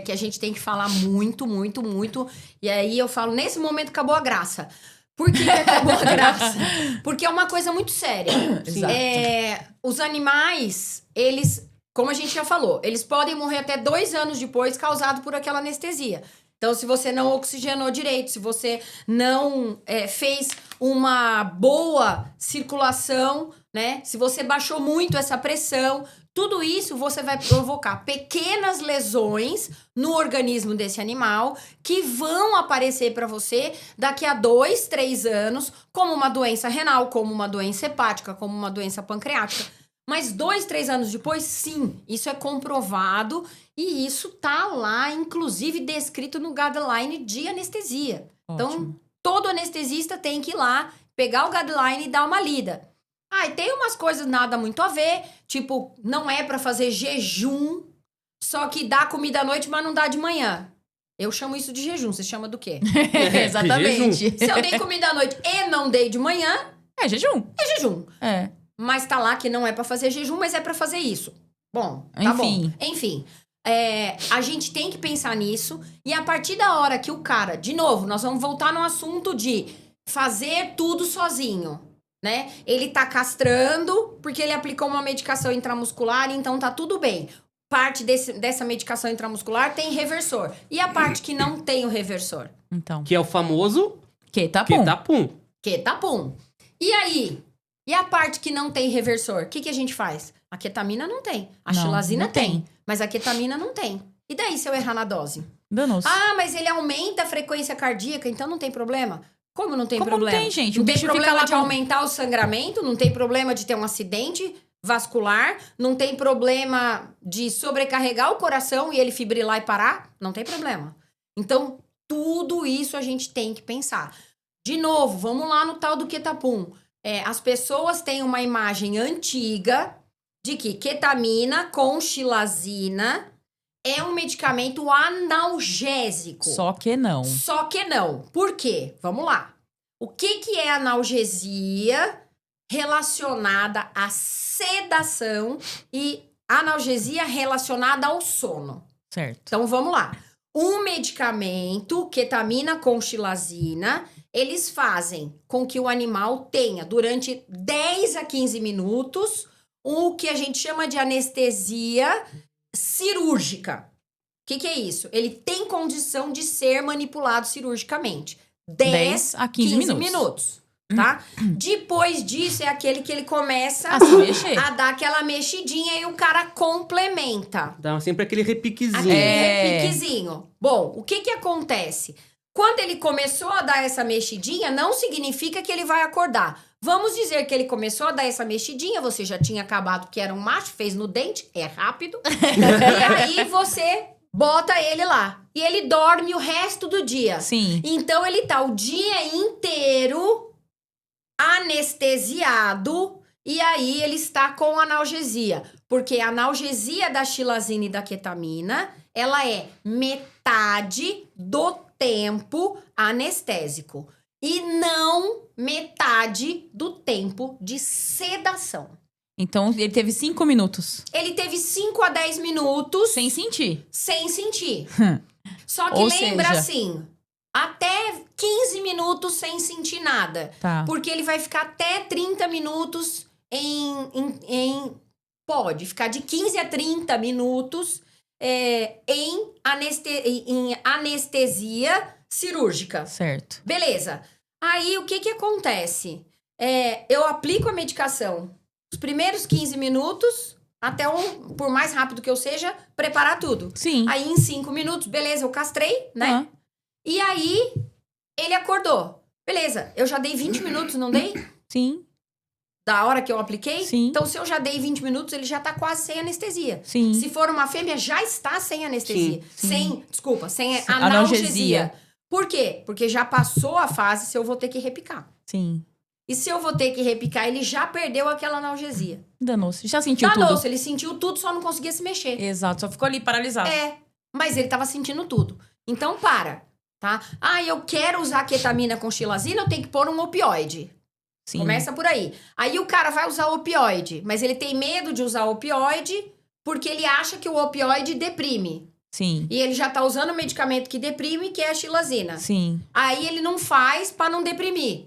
Speaker 3: que a gente tem que falar muito, muito, muito. E aí eu falo, nesse momento acabou a graça. Por que acabou a graça? Porque é uma coisa muito séria.
Speaker 2: Exato.
Speaker 3: Os animais, eles, como a gente já falou, eles podem morrer até 2 anos depois causado por aquela anestesia. Então, se você não oxigenou direito, se você não fez uma boa circulação, né? Se você baixou muito essa pressão, Tudo isso você vai provocar pequenas lesões no organismo desse animal que vão aparecer para você daqui a 2, 3 anos como uma doença renal, como uma doença hepática, como uma doença pancreática. Mas 2, 3 anos depois, sim, isso é comprovado e isso tá lá, inclusive, descrito no guideline de anestesia. Então,
Speaker 2: Ótimo.
Speaker 3: todo anestesista tem que ir lá, pegar o guideline e dar uma lida. Ah, e tem umas coisas nada muito a ver, tipo, não é pra fazer jejum, só que dá comida à noite, mas não dá de manhã. Eu chamo isso de jejum, você chama do quê?
Speaker 2: Exatamente.
Speaker 3: Se eu dei comida à noite e não dei de manhã,
Speaker 2: É jejum.
Speaker 3: é jejum.
Speaker 2: É.
Speaker 3: Mas tá lá que não é pra fazer jejum, mas é pra fazer isso. Bom, tá
Speaker 2: Enfim.
Speaker 3: bom. Enfim, a gente tem que pensar nisso. E a partir da hora que o cara... De novo, nós vamos voltar no assunto de fazer tudo sozinho, né? Ele tá castrando porque ele aplicou uma medicação intramuscular, então tá tudo bem. Parte dessa medicação intramuscular tem reversor. E a parte que não tem o reversor?
Speaker 2: Então.
Speaker 1: Que é o famoso
Speaker 2: Ketapum.
Speaker 1: Ketapum.
Speaker 3: Ketapum. E aí? E a parte que não tem reversor? O que a gente faz? A ketamina não tem. A
Speaker 2: Não,
Speaker 3: xilazina
Speaker 2: não tem.
Speaker 3: tem. Mas a ketamina não tem. E daí se eu errar na dose?
Speaker 2: Danos.
Speaker 3: Ah, mas ele aumenta a frequência cardíaca, então não tem problema? Como não tem
Speaker 2: Como
Speaker 3: problema?
Speaker 2: não tem, gente? O
Speaker 3: Não tem
Speaker 2: bicho fica
Speaker 3: problema
Speaker 2: lá
Speaker 3: de
Speaker 2: com-
Speaker 3: aumentar o sangramento, não tem problema de ter um acidente vascular, não tem problema de sobrecarregar o coração e ele fibrilar e parar, não tem problema. Então, tudo isso a gente tem que pensar. De novo, vamos lá no tal do ketapum. As pessoas têm uma imagem antiga de que ketamina com xilazina é um medicamento analgésico.
Speaker 2: Só que não.
Speaker 3: Só que não. Por quê? Vamos lá. O que é analgesia relacionada à sedação e analgesia relacionada ao sono?
Speaker 2: Certo.
Speaker 3: Então, vamos lá. Um medicamento, ketamina com xilazina, eles fazem com que o animal tenha, durante 10 a 15 minutos, o que a gente chama de anestesia cirúrgica. O que é isso? Ele tem condição de ser manipulado cirurgicamente. 10
Speaker 2: a 15
Speaker 3: minutos. Tá? Depois disso, é aquele que ele começa
Speaker 2: A se mexer.
Speaker 3: a dar aquela mexidinha e o cara complementa.
Speaker 1: Dá sempre aquele repiquezinho.
Speaker 3: Aquele
Speaker 2: É.
Speaker 3: repiquezinho. Bom, o que acontece? Quando ele começou a dar essa mexidinha, não significa que ele vai acordar. Vamos dizer que ele começou a dar essa mexidinha, você já tinha acabado que era um macho, fez no dente, é rápido. E aí você bota ele lá. E ele dorme o resto do dia.
Speaker 2: Sim.
Speaker 3: Então ele tá o dia inteiro anestesiado e aí ele está com analgesia. Porque a analgesia da xilazina e da ketamina, ela é metade do tempo anestésico. E não metade do tempo de sedação.
Speaker 2: Então, ele teve 5 minutos.
Speaker 3: Ele teve 5 a 10 minutos
Speaker 2: Sem sentir.
Speaker 3: sem sentir. Só que
Speaker 2: Ou
Speaker 3: lembra
Speaker 2: seja-
Speaker 3: assim, até 15 minutos sem sentir nada.
Speaker 2: Tá.
Speaker 3: Porque ele vai ficar até 30 minutos pode ficar de 15 a 30 minutos em anestesia cirúrgica.
Speaker 2: Certo.
Speaker 3: Beleza. Aí, o que acontece? Eu aplico a medicação. Os primeiros 15 minutos, até por mais rápido que eu seja, preparar tudo.
Speaker 2: Sim.
Speaker 3: Aí, em 5 minutos, beleza, eu castrei, né?
Speaker 2: Ah,
Speaker 3: E aí, ele acordou. Beleza, eu já dei 20 minutos, não dei?
Speaker 2: sim.
Speaker 3: Da hora que eu apliquei?
Speaker 2: Sim.
Speaker 3: Então, se eu já dei 20 minutos, ele já tá quase sem anestesia.
Speaker 2: Sim.
Speaker 3: Se for uma fêmea, já está sem anestesia.
Speaker 2: Sim.
Speaker 3: Sem
Speaker 2: Sim,
Speaker 3: analgesia.
Speaker 2: analgesia.
Speaker 3: Por quê? Porque já passou a fase se eu vou ter que repicar.
Speaker 2: Sim.
Speaker 3: E se eu vou ter que repicar, ele já perdeu aquela analgesia.
Speaker 2: Danou-se. Já sentiu
Speaker 3: Danou-se,
Speaker 2: tudo.
Speaker 3: ele sentiu tudo, só não conseguia se mexer.
Speaker 2: Exato. Só ficou ali paralisado.
Speaker 3: Mas ele tava sentindo tudo. Então, tá? Ah, eu quero usar ketamina com xilazina, eu tenho que pôr um opioide.
Speaker 2: Sim.
Speaker 3: Começa por aí. Aí o cara vai usar opioide, mas ele tem medo de usar opioide porque ele acha que o opioide deprime.
Speaker 2: Sim.
Speaker 3: E ele já tá usando o medicamento que deprime, que é a xilazina.
Speaker 2: Sim.
Speaker 3: Aí ele não faz pra não deprimir.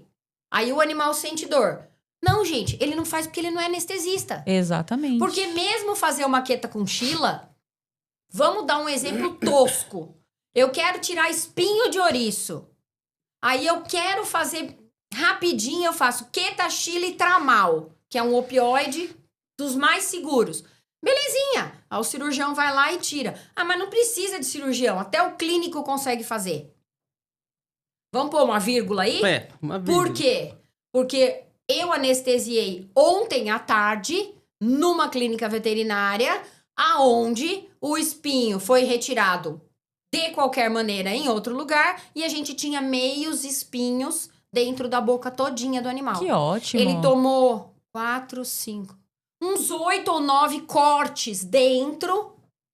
Speaker 3: Aí o animal sente dor. Não, gente, ele não faz porque ele não é anestesista.
Speaker 2: Exatamente.
Speaker 3: Porque mesmo fazer uma queta com xila, vamos dar um exemplo tosco. Eu quero tirar espinho de ouriço. Aí eu quero fazer rapidinho, eu faço queta, xila e tramal, que é um opioide dos mais seguros. Belezinha. Aí o cirurgião vai lá e tira. Ah, mas não precisa de cirurgião. Até o clínico consegue fazer. Vamos pôr uma vírgula aí?
Speaker 1: Uma vírgula.
Speaker 3: Por quê? Porque eu anestesiei ontem à tarde numa clínica veterinária aonde o espinho foi retirado de qualquer maneira em outro lugar e a gente tinha meios espinhos dentro da boca todinha do animal.
Speaker 2: Que ótimo.
Speaker 3: Ele tomou 4, 5, uns 8 ou 9 cortes dentro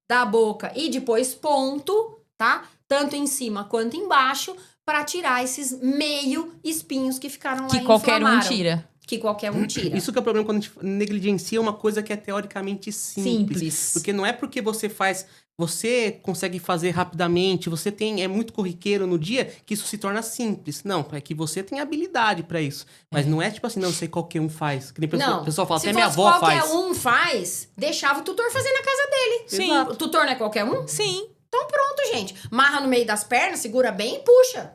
Speaker 3: da boca e depois ponto, tá? Tanto em cima quanto embaixo, para tirar esses meio espinhos que ficaram lá
Speaker 2: Que
Speaker 3: e
Speaker 2: qualquer um
Speaker 3: inflamaram.
Speaker 2: tira.
Speaker 3: Que qualquer um tira.
Speaker 1: Isso que é o problema quando a gente negligencia uma coisa que é teoricamente simples. Porque não é porque você consegue fazer rapidamente, você é muito corriqueiro no dia, que isso se torna simples. Não, é que você tem habilidade pra isso. Mas não é tipo assim, não sei qualquer um faz. Que nem
Speaker 3: Não,
Speaker 1: o pessoal fala,
Speaker 3: se
Speaker 1: até minha
Speaker 3: fosse
Speaker 1: avó
Speaker 3: qualquer
Speaker 1: faz.
Speaker 3: um faz, deixava o tutor fazer na casa dele.
Speaker 2: Sim.
Speaker 1: Exato.
Speaker 3: O tutor não é qualquer um?
Speaker 2: Sim.
Speaker 3: Pronto, gente. Marra no meio das pernas, segura bem e puxa.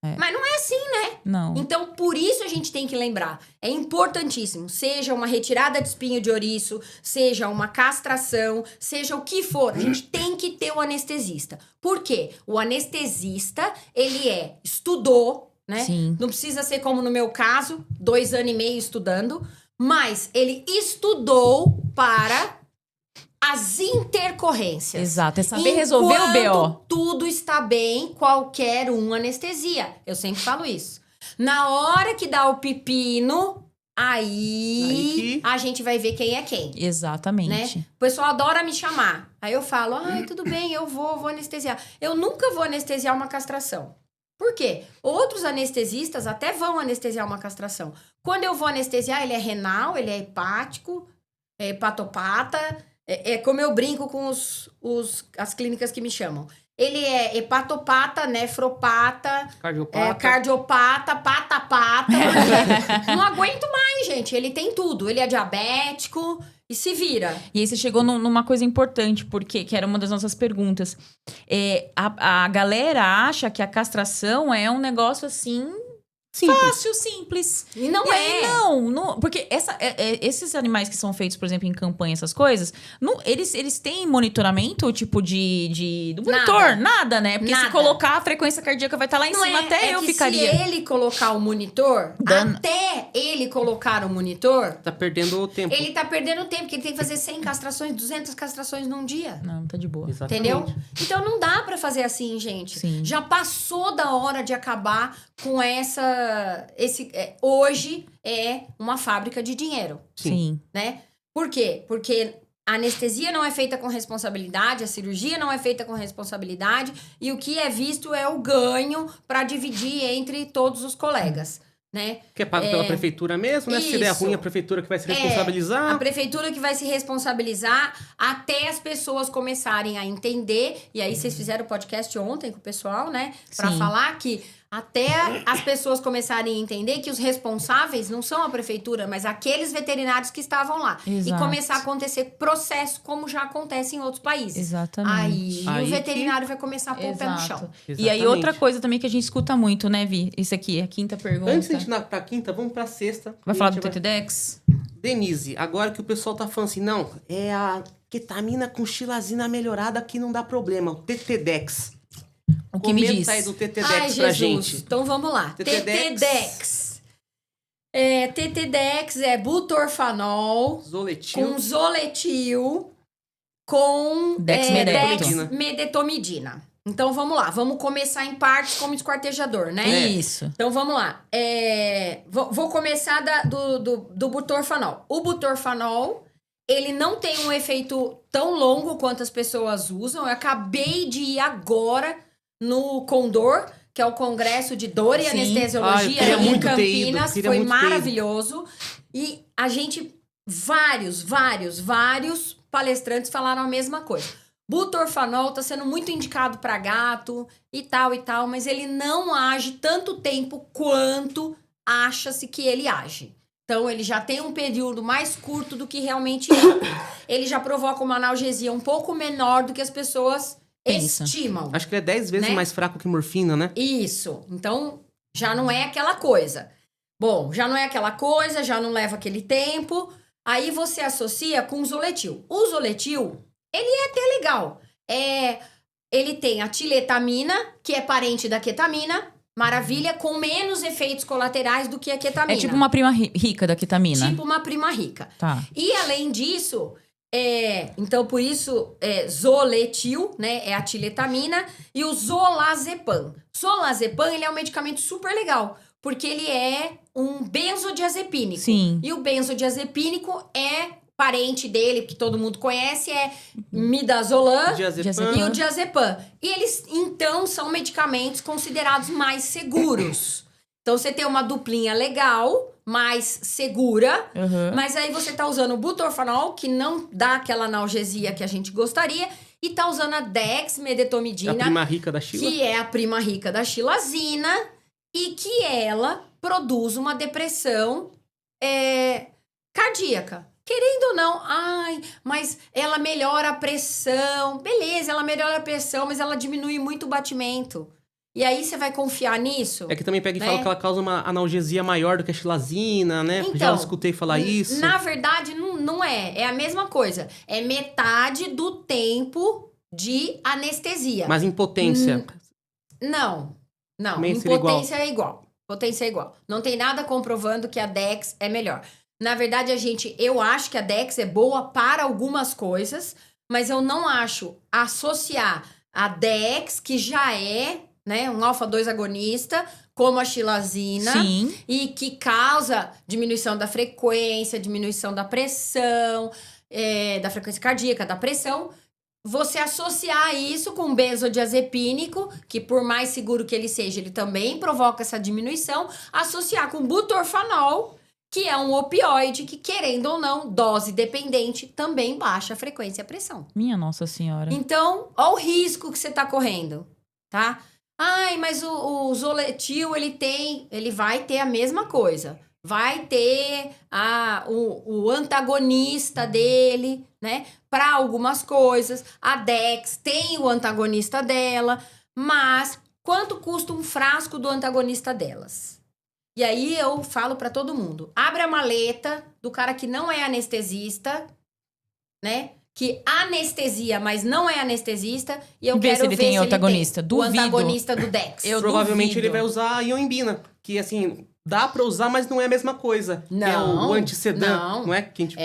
Speaker 2: É.
Speaker 3: Mas não é assim, né?
Speaker 2: Não.
Speaker 3: Então, por isso a gente tem que lembrar. É importantíssimo. Seja uma retirada de espinho de ouriço, seja uma castração, seja o que for. A gente tem que ter o anestesista. Por quê? O anestesista, ele estudou, né?
Speaker 2: Sim.
Speaker 3: Não precisa ser como no meu caso, 2 anos e meio estudando. Mas ele estudou para as intercorrências.
Speaker 2: Exato. É saber resolver o
Speaker 3: Enquanto
Speaker 2: BO.
Speaker 3: tudo está bem, qualquer anestesia. Eu sempre falo isso. Na hora que dá o pepino, aí a gente vai ver quem é quem.
Speaker 2: Exatamente.
Speaker 3: Né? O pessoal adora me chamar. Aí eu falo, ai, tudo bem, eu vou anestesiar. Eu nunca vou anestesiar uma castração. Por quê? Outros anestesistas até vão anestesiar uma castração. Quando eu vou anestesiar, ele é renal, ele é hepático, é hepatopata. É como eu brinco com as clínicas que me chamam. Ele é hepatopata, nefropata, cardiopata, pata-pata. Não aguento mais, gente. Ele tem tudo. Ele é diabético e se vira.
Speaker 2: E aí você chegou numa coisa importante, porque que era uma das nossas perguntas. A galera acha que a castração é um negócio assim...
Speaker 1: Simples.
Speaker 2: Fácil, simples.
Speaker 3: E não
Speaker 2: E aí,
Speaker 3: é.
Speaker 2: não, porque esses animais que são feitos, por exemplo, em campanha, essas coisas, eles têm monitoramento, tipo, do monitor? Nada, né? Porque se
Speaker 3: Nada.
Speaker 2: colocar, a frequência cardíaca vai estar lá em
Speaker 3: Não
Speaker 2: cima, até eu
Speaker 3: que
Speaker 2: ficaria.
Speaker 3: Se ele colocar o monitor, até ele colocar o monitor,
Speaker 1: Tá perdendo o tempo.
Speaker 3: ele tá perdendo tempo, porque ele tem que fazer 100 castrações, 200 castrações num dia.
Speaker 2: Não, tá de boa.
Speaker 1: Exatamente.
Speaker 3: Entendeu? Então não dá pra fazer assim, gente.
Speaker 2: Sim.
Speaker 3: Já passou da hora de acabar com hoje é uma fábrica de dinheiro,
Speaker 2: Sim.
Speaker 3: né? Por quê? Porque a anestesia não é feita com responsabilidade, a cirurgia não é feita com responsabilidade e o que é visto é o ganho pra dividir entre todos os colegas, né?
Speaker 1: Que é pago pela prefeitura mesmo, né? Se der
Speaker 3: Isso.
Speaker 1: ruim, a prefeitura que vai se responsabilizar.
Speaker 3: A prefeitura que vai se responsabilizar até as pessoas começarem a entender. E aí, vocês fizeram o podcast ontem com o pessoal, né? Pra
Speaker 2: Sim.
Speaker 3: falar que até as pessoas começarem a entender que os responsáveis não são a prefeitura, mas aqueles veterinários que estavam lá.
Speaker 2: Exato.
Speaker 3: E começar a acontecer processo como já acontece em outros países.
Speaker 2: Exatamente.
Speaker 1: Aí
Speaker 3: o
Speaker 1: que-
Speaker 3: veterinário vai começar a pôr o pé no chão.
Speaker 2: Exato. E aí,
Speaker 1: Exatamente.
Speaker 2: outra coisa também que a gente escuta muito, né, Vi? Isso aqui, a quinta pergunta.
Speaker 1: Antes de a gente ir pra quinta, vamos pra sexta.
Speaker 2: Vai
Speaker 1: A
Speaker 2: falar do
Speaker 1: gente vai-
Speaker 2: Tetedex?
Speaker 1: Denise, agora que o pessoal tá falando assim, não, é a ketamina com xilazina melhorada que não dá problema. O Tetedex.
Speaker 2: O que me
Speaker 1: Comenta
Speaker 2: diz?
Speaker 1: aí do Tetedex
Speaker 3: Ai,
Speaker 1: pra
Speaker 3: Jesus.
Speaker 1: gente.
Speaker 3: Então vamos lá.
Speaker 1: Tetedex.
Speaker 3: Tetedex. Tetedex é butorfanol
Speaker 1: Zoletil.
Speaker 3: com zoletil com
Speaker 2: Dexmedetomidina.
Speaker 3: dexmedetomidina. Então vamos lá, vamos começar em partes como esquartejador, né?
Speaker 2: Isso.
Speaker 3: Então vamos lá. Vou começar do butorfanol. O butorfanol, ele não tem um efeito tão longo quanto as pessoas usam. Eu acabei de ir agora no Condor, que é o Congresso de Dor e
Speaker 2: Sim.
Speaker 3: Anestesiologia
Speaker 1: queria
Speaker 3: em
Speaker 1: muito ter ido,
Speaker 3: Campinas.
Speaker 1: queria
Speaker 3: Foi
Speaker 1: muito ter ido.
Speaker 3: maravilhoso. E a gente, vários palestrantes falaram a mesma coisa. Butorfanol tá sendo muito indicado para gato e tal, mas ele não age tanto tempo quanto acha-se que ele age. Então, ele já tem um período mais curto do que realmente é. Ele já provoca uma analgesia um pouco menor do que as pessoas
Speaker 2: Pensa.
Speaker 3: estimam.
Speaker 1: Acho que ele é 10 vezes
Speaker 3: Né?
Speaker 1: mais fraco que morfina, né?
Speaker 3: Isso. Então, já não é aquela coisa. Bom, já não é aquela coisa, já não leva aquele tempo. Aí você associa com o Zoletil. O Zoletil, ele é até legal. Ele tem a tiletamina, que é parente da ketamina. Maravilha, com menos efeitos colaterais do que a ketamina.
Speaker 2: É tipo uma prima rica da ketamina.
Speaker 3: Tipo uma prima rica.
Speaker 2: Tá.
Speaker 3: E além disso, então por isso, Zoletil, né, é a tiletamina, e o Zolazepam. Zolazepam, ele é um medicamento super legal, porque ele é um benzodiazepínico.
Speaker 2: Sim.
Speaker 3: E o benzodiazepínico é parente dele, que todo mundo conhece, é midazolam
Speaker 1: Diazepam.
Speaker 3: e o diazepam. E eles, então, são medicamentos considerados mais seguros. Então, você tem uma duplinha legal, mais segura, mas aí você tá usando o butorfanol, que não dá aquela analgesia que a gente gostaria, e tá usando a dexmedetomidina,
Speaker 1: A prima rica da Sheila.
Speaker 3: que é a prima rica da xilazina, e que ela produz uma depressão cardíaca. Querendo ou não, mas ela melhora a pressão. Beleza, ela melhora a pressão, mas ela diminui muito o batimento. E aí você vai confiar nisso?
Speaker 1: É que também pega e
Speaker 3: né?
Speaker 1: fala que ela causa uma analgesia maior do que a xilazina, né?
Speaker 3: Então,
Speaker 1: Já escutei falar isso.
Speaker 3: Na verdade, não é. É a mesma coisa. É metade do tempo de anestesia.
Speaker 1: Mas em potência.
Speaker 3: Não.
Speaker 1: Também
Speaker 3: Em
Speaker 1: seria
Speaker 3: potência é igual. Potência é igual. Não tem nada comprovando que a Dex é melhor. Na verdade, eu acho que a Dex é boa para algumas coisas, mas eu não acho associar a Dex, que já é, né, um alfa-2 agonista, como a xilazina,
Speaker 2: Sim.
Speaker 3: e que causa diminuição da frequência, diminuição da pressão, da frequência cardíaca, da pressão. Você associar isso com benzodiazepínico, que por mais seguro que ele seja, ele também provoca essa diminuição, associar com butorfanol, que é um opioide que, querendo ou não, dose dependente, também baixa a frequência e a pressão.
Speaker 2: Minha Nossa Senhora.
Speaker 3: Então, olha o risco que você tá correndo, tá? Mas o Zoletil, ele vai ter a mesma coisa. Vai ter o antagonista dele, né? Para algumas coisas. A Dex tem o antagonista dela, mas quanto custa um frasco do antagonista delas? E aí eu falo pra todo mundo, abre a maleta do cara que não é anestesista, né? Que anestesia, mas não é anestesista. E eu quero
Speaker 2: se ele
Speaker 3: ver
Speaker 2: tem
Speaker 3: se
Speaker 2: antagonista.
Speaker 3: ele tem
Speaker 2: Duvido.
Speaker 3: o antagonista do Dex.
Speaker 1: Provavelmente
Speaker 2: duvido.
Speaker 1: ele vai usar a ioimbina, que assim, dá pra usar, mas não é a mesma coisa.
Speaker 3: Não.
Speaker 1: É o antissedã, não é? Que a gente...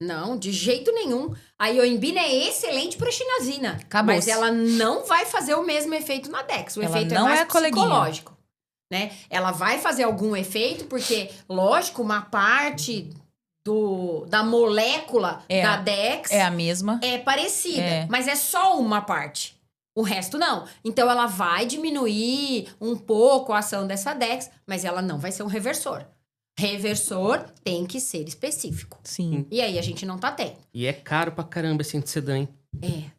Speaker 3: Não, de jeito nenhum. A ioimbina é excelente pra chinazina.
Speaker 2: Acabou.
Speaker 3: Mas ela não vai fazer o mesmo efeito na Dex. O
Speaker 2: Ela
Speaker 3: efeito
Speaker 2: não
Speaker 3: é mais
Speaker 2: é a coleguinha.
Speaker 3: psicológico. Né? Ela vai fazer algum efeito, porque, lógico, uma parte da molécula da Dex
Speaker 2: É a mesma.
Speaker 3: é parecida, mas é só uma parte. O resto não. Então ela vai diminuir um pouco a ação dessa Dex, mas ela não vai ser um reversor. Reversor tem que ser específico.
Speaker 2: Sim.
Speaker 3: E aí a gente não tá tendo.
Speaker 1: E é caro pra caramba esse antissedã, hein?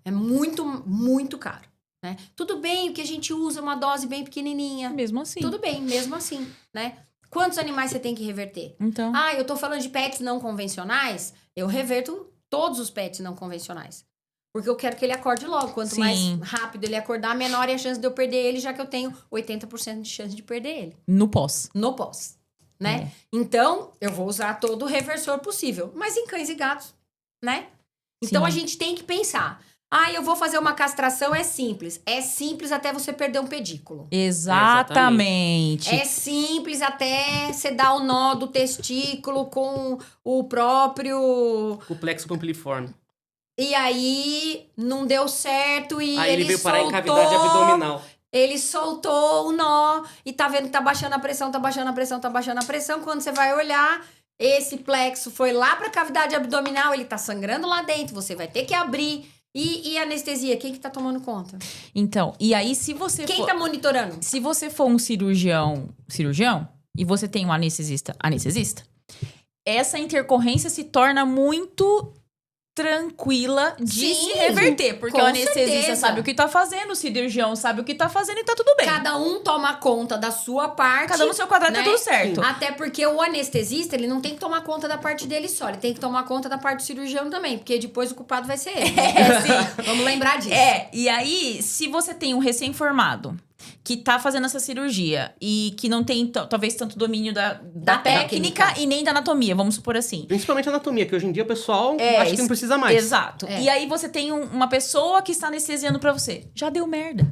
Speaker 3: É muito, muito caro. Né? Tudo bem que a gente usa uma dose bem pequenininha.
Speaker 2: Mesmo assim.
Speaker 3: Tudo bem, mesmo assim, né? Quantos animais você tem que reverter?
Speaker 2: Então.
Speaker 3: Eu tô falando de pets não convencionais, eu reverto todos os pets não convencionais. Porque eu quero que ele acorde logo. Quanto mais rápido ele acordar, menor é a chance de eu perder ele, já que eu tenho 80% de chance de perder ele.
Speaker 2: No pós.
Speaker 3: No pós, né? Então, eu vou usar todo o reversor possível. Mas em cães e gatos, né? Então, a gente tem que pensar... eu vou fazer uma castração, é simples. É simples até você perder um pedículo.
Speaker 2: Exatamente.
Speaker 3: É simples até você dar o nó do testículo com o próprio...
Speaker 1: O plexo compiliforme.
Speaker 3: E aí, não deu certo e
Speaker 1: Aí ele veio parar em
Speaker 3: soltou...
Speaker 1: cavidade abdominal.
Speaker 3: Ele soltou o nó e tá vendo que tá baixando a pressão, tá baixando a pressão, tá baixando a pressão. Quando você vai olhar... Esse plexo foi lá pra cavidade abdominal, ele tá sangrando lá dentro, você vai ter que abrir... E anestesia, quem que tá tomando conta?
Speaker 2: Então, e aí se você
Speaker 3: Quem tá monitorando?
Speaker 2: Se você for um cirurgião, e você tem um anestesista, essa intercorrência se torna muito tranquila de se reverter. Porque
Speaker 3: com
Speaker 2: o anestesista
Speaker 3: certeza.
Speaker 2: sabe o que tá fazendo, o cirurgião sabe o que tá fazendo e tá tudo bem.
Speaker 3: Cada um toma conta da sua parte.
Speaker 2: Cada um no seu quadrado,
Speaker 3: né?
Speaker 2: tá tudo certo.
Speaker 3: Até porque o anestesista, ele não tem que tomar conta da parte dele só. Ele tem que tomar conta da parte do cirurgião também. Porque depois o culpado vai ser ele.
Speaker 2: Sim.
Speaker 3: Vamos lembrar disso.
Speaker 2: E aí, se você tem um recém-formado que tá fazendo essa cirurgia e que não tem talvez tanto domínio da técnica e nem da anatomia, vamos supor assim.
Speaker 1: Principalmente a anatomia, que hoje em dia o pessoal acha que não precisa mais.
Speaker 2: Exato. E aí você tem uma pessoa que está anestesiando pra você. Já deu merda.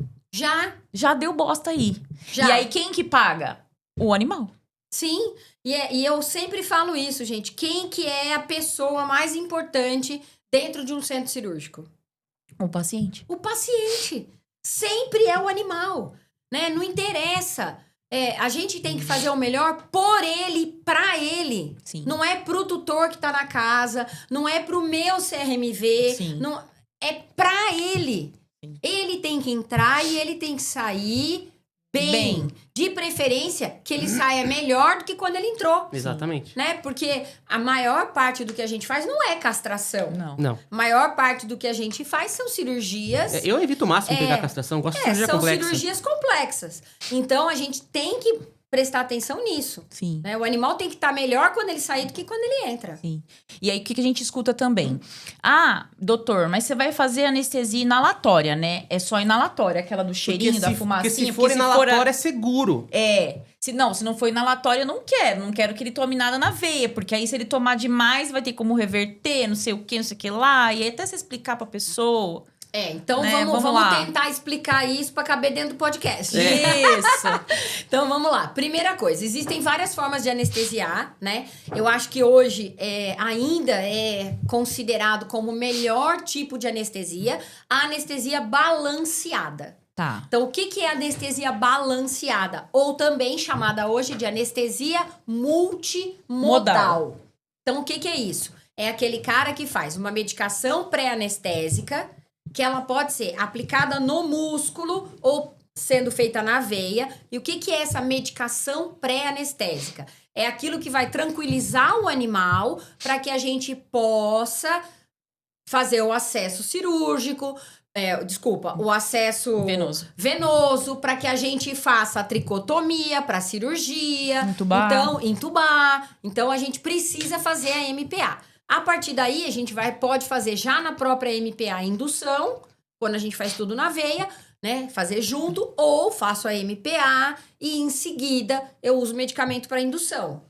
Speaker 2: Já deu bosta aí.
Speaker 3: Já.
Speaker 2: E aí quem que paga? O animal.
Speaker 3: Sim, e eu sempre falo isso, gente. Quem que é a pessoa mais importante dentro de um centro cirúrgico?
Speaker 2: O paciente.
Speaker 3: O paciente. Sempre é o animal, né? Não interessa. A gente tem que fazer o melhor por ele, pra ele.
Speaker 2: Sim.
Speaker 3: Não é pro tutor que tá na casa, não é pro meu CRMV,
Speaker 2: Sim.
Speaker 3: não, é pra ele.
Speaker 2: Sim.
Speaker 3: Ele tem que entrar e ele tem que sair bem. De preferência, que ele saia melhor do que quando ele entrou.
Speaker 1: Exatamente.
Speaker 3: Né? Porque a maior parte do que a gente faz não é castração.
Speaker 1: Não.
Speaker 3: A maior parte do que a gente faz são cirurgias.
Speaker 1: Eu evito o máximo pegar castração, gosto de cirurgia
Speaker 3: são
Speaker 1: complexa.
Speaker 3: cirurgias complexas. Então, a gente tem que prestar atenção nisso.
Speaker 2: Sim.
Speaker 3: Né? O animal tem que estar melhor quando ele sair do que quando ele entra.
Speaker 2: Sim. E aí, o que a gente escuta também? Ah, doutor, mas você vai fazer anestesia inalatória, né? É só inalatória, aquela do cheirinho, da fumacinha.
Speaker 1: Porque se for inalatória é seguro.
Speaker 2: Se não for inalatória, eu não quero que ele tome nada na veia, porque aí se ele tomar demais, vai ter como reverter, não sei o que lá, e aí até você explicar pra pessoa.
Speaker 3: Então
Speaker 2: né?
Speaker 3: vamos
Speaker 2: lá.
Speaker 3: tentar explicar isso pra caber dentro do podcast.
Speaker 2: Isso!
Speaker 3: Então vamos lá. Primeira coisa, existem várias formas de anestesiar, né? Eu acho que hoje ainda é considerado como o melhor tipo de anestesia a anestesia balanceada.
Speaker 2: Tá.
Speaker 3: Então, o que é anestesia balanceada? Ou também chamada hoje de anestesia multimodal. Então, o que é isso? É aquele cara que faz uma medicação pré-anestésica, que ela pode ser aplicada no músculo ou sendo feita na veia. E o que é essa medicação pré-anestésica? É aquilo que vai tranquilizar o animal para que a gente possa fazer o acesso cirúrgico, o acesso venoso para que a gente faça a tricotomia para cirurgia, entubar. Então a gente precisa fazer a MPA. A partir daí a gente pode fazer já na própria MPA indução, quando a gente faz tudo na veia, né? Fazer junto, ou faço a MPA e em seguida eu uso medicamento para indução.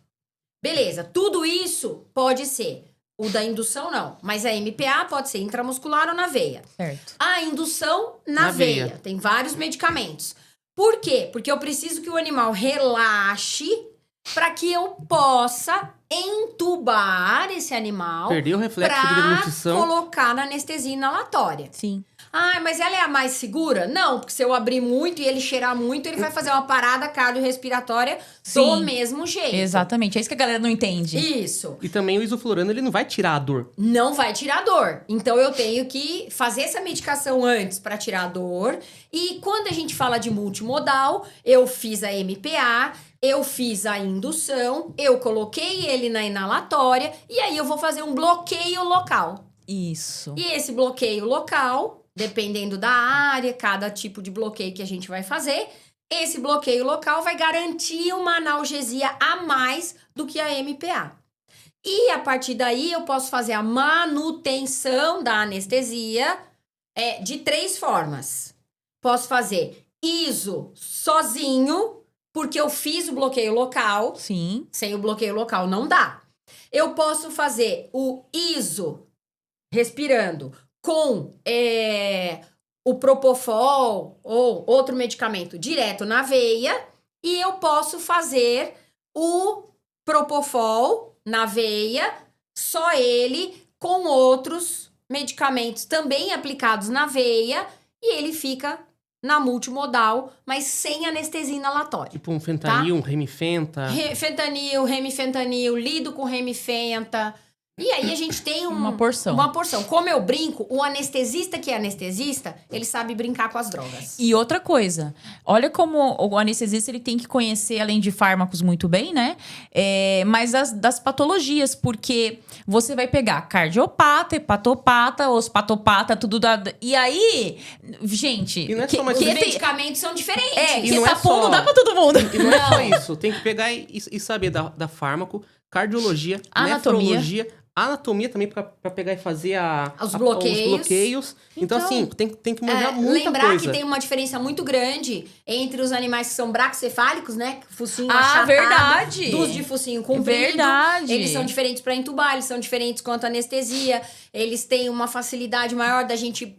Speaker 3: Beleza, tudo isso pode ser. O da indução, não. Mas a MPA pode ser intramuscular ou na veia.
Speaker 2: Certo.
Speaker 3: A indução, na veia. Tem vários medicamentos. Por quê? Porque eu preciso que o animal relaxe para que eu possa entubar esse animal.
Speaker 1: Perder o reflexo de deglutição.
Speaker 3: Pra colocar na anestesia inalatória.
Speaker 2: Sim.
Speaker 3: Ah, mas ela é a mais segura? Não, porque se eu abrir muito e ele cheirar muito, ele vai fazer uma parada cardiorrespiratória do mesmo jeito.
Speaker 2: Exatamente, é isso que a galera não entende.
Speaker 3: Isso.
Speaker 1: E também o isoflurano, ele não vai tirar a dor.
Speaker 3: Não vai tirar a dor. Então, eu tenho que fazer essa medicação antes para tirar a dor. E quando a gente fala de multimodal, eu fiz a MPA, eu fiz a indução, eu coloquei ele na inalatória e aí eu vou fazer um bloqueio local.
Speaker 2: Isso.
Speaker 3: E esse bloqueio local, dependendo da área, cada tipo de bloqueio que a gente vai fazer, esse bloqueio local vai garantir uma analgesia a mais do que a MPA. E a partir daí eu posso fazer a manutenção da anestesia de 3 formas. Posso fazer ISO sozinho, porque eu fiz o bloqueio local.
Speaker 2: Sim.
Speaker 3: Sem o bloqueio local não dá. Eu posso fazer o ISO respirando com o Propofol ou outro medicamento direto na veia. E eu posso fazer o Propofol na veia, só ele, com outros medicamentos também aplicados na veia. E ele fica na multimodal, mas sem anestesia inalatória.
Speaker 1: Tipo um fentanil, um remifenta.
Speaker 3: Fentanil, remifentanil, lido com remifenta. E aí a gente tem
Speaker 2: uma porção.
Speaker 3: Uma porção. Como eu brinco, o anestesista que é anestesista, ele sabe brincar com as drogas.
Speaker 2: E outra coisa, olha como o anestesista ele tem que conhecer, além de fármacos, muito bem, né? Mas das patologias, porque você vai pegar cardiopata, hepatopata, ospatopata, tudo da... E aí, gente...
Speaker 1: E não é só mais
Speaker 3: os medicamentos são diferentes.
Speaker 2: Que não dá pra todo mundo.
Speaker 1: E não é só isso. Tem que pegar e saber da fármaco. cardiologia,
Speaker 2: Anatomia.
Speaker 1: nefrologia, anatomia também pra pegar e fazer
Speaker 3: Os bloqueios.
Speaker 1: os bloqueios. Então, assim, tem que manjar muita
Speaker 3: lembrar
Speaker 1: coisa.
Speaker 3: que tem uma diferença muito grande entre os animais que são braquicefálicos, né? Focinho
Speaker 2: Ah,
Speaker 3: achatado,
Speaker 2: verdade.
Speaker 3: dos de focinho comprido.
Speaker 2: Verdade.
Speaker 3: Eles são diferentes para entubar, eles são diferentes quanto à anestesia. Eles têm uma facilidade maior da gente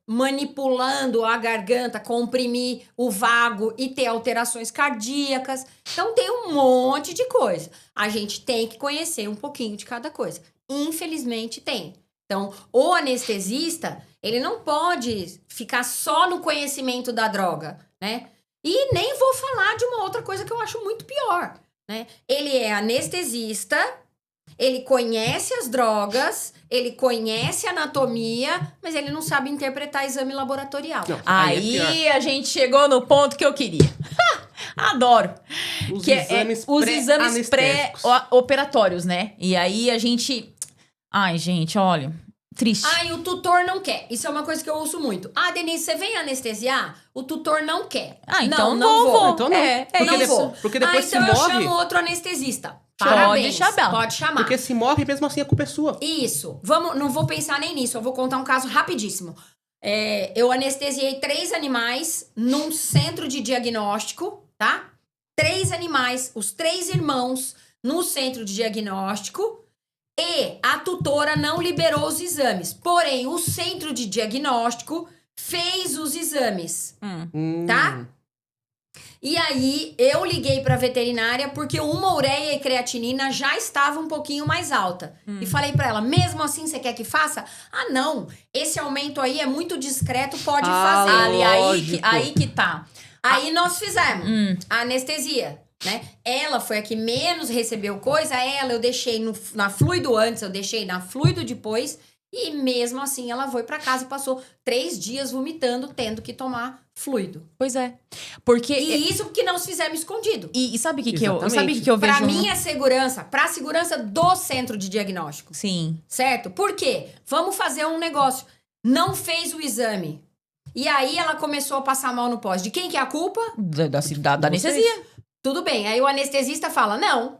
Speaker 3: manipulando a garganta, comprimir o vago e ter alterações cardíacas. Então tem um monte de coisa. A gente tem que conhecer um pouquinho de cada coisa. Infelizmente tem. Então, o anestesista, ele não pode ficar só no conhecimento da droga, né? E nem vou falar de uma outra coisa que eu acho muito pior, né? Ele é anestesista, ele conhece as drogas, ele conhece a anatomia, mas ele não sabe interpretar exame laboratorial.
Speaker 1: Não,
Speaker 2: Aí a gente chegou no ponto que eu queria. Adoro.
Speaker 1: Os
Speaker 2: Que
Speaker 1: exames
Speaker 2: os exames
Speaker 1: pré-anestésicos.
Speaker 2: pré-operatórios, né? E aí a gente... Ai, gente, olha... Triste.
Speaker 3: Ah, e o tutor não quer. Isso é uma coisa que eu ouço muito. Ah, Denise, você vem anestesiar? O tutor não quer.
Speaker 2: Ah, então
Speaker 3: não vou.
Speaker 1: Então não.
Speaker 2: É
Speaker 3: Não
Speaker 2: isso.
Speaker 3: vou.
Speaker 1: Porque depois
Speaker 3: então
Speaker 1: se
Speaker 3: eu
Speaker 1: morre.
Speaker 3: chamo outro anestesista.
Speaker 2: Pode
Speaker 3: Parabéns.
Speaker 2: chamar.
Speaker 3: Pode chamar.
Speaker 1: Porque se morre, mesmo assim a culpa é sua.
Speaker 3: Isso. Não vou pensar nem nisso. Eu vou contar um caso rapidíssimo. Eu anestesiei 3 animais num centro de diagnóstico, tá? 3 animais, os 3 irmãos, no centro de diagnóstico. E a tutora não liberou os exames. Porém, o centro de diagnóstico fez os exames, tá? E aí, eu liguei pra veterinária porque uma ureia e creatinina já estava um pouquinho mais alta. E falei pra ela, mesmo assim você quer que faça? Ah, não. Esse aumento aí é muito discreto, pode fazer.
Speaker 1: lógico.
Speaker 2: Aí que tá.
Speaker 3: Aí nós fizemos a anestesia, né? Ela foi a que menos recebeu coisa. Eu deixei na fluido antes, eu deixei na fluido depois. E mesmo assim, ela foi pra casa e passou 3 dias vomitando, tendo que tomar fluido.
Speaker 2: Pois é. Porque...
Speaker 3: E isso porque nós fizemos escondido.
Speaker 2: E sabe o que
Speaker 1: Exatamente.
Speaker 2: que eu vejo?
Speaker 3: Pra minha segurança, pra segurança do centro de diagnóstico.
Speaker 2: Sim.
Speaker 3: Certo? Por quê? Vamos fazer um negócio. Não fez o exame. E aí ela começou a passar mal no pós. De quem que é a culpa?
Speaker 2: Da anestesia.
Speaker 3: Tudo bem. Aí o anestesista fala, não,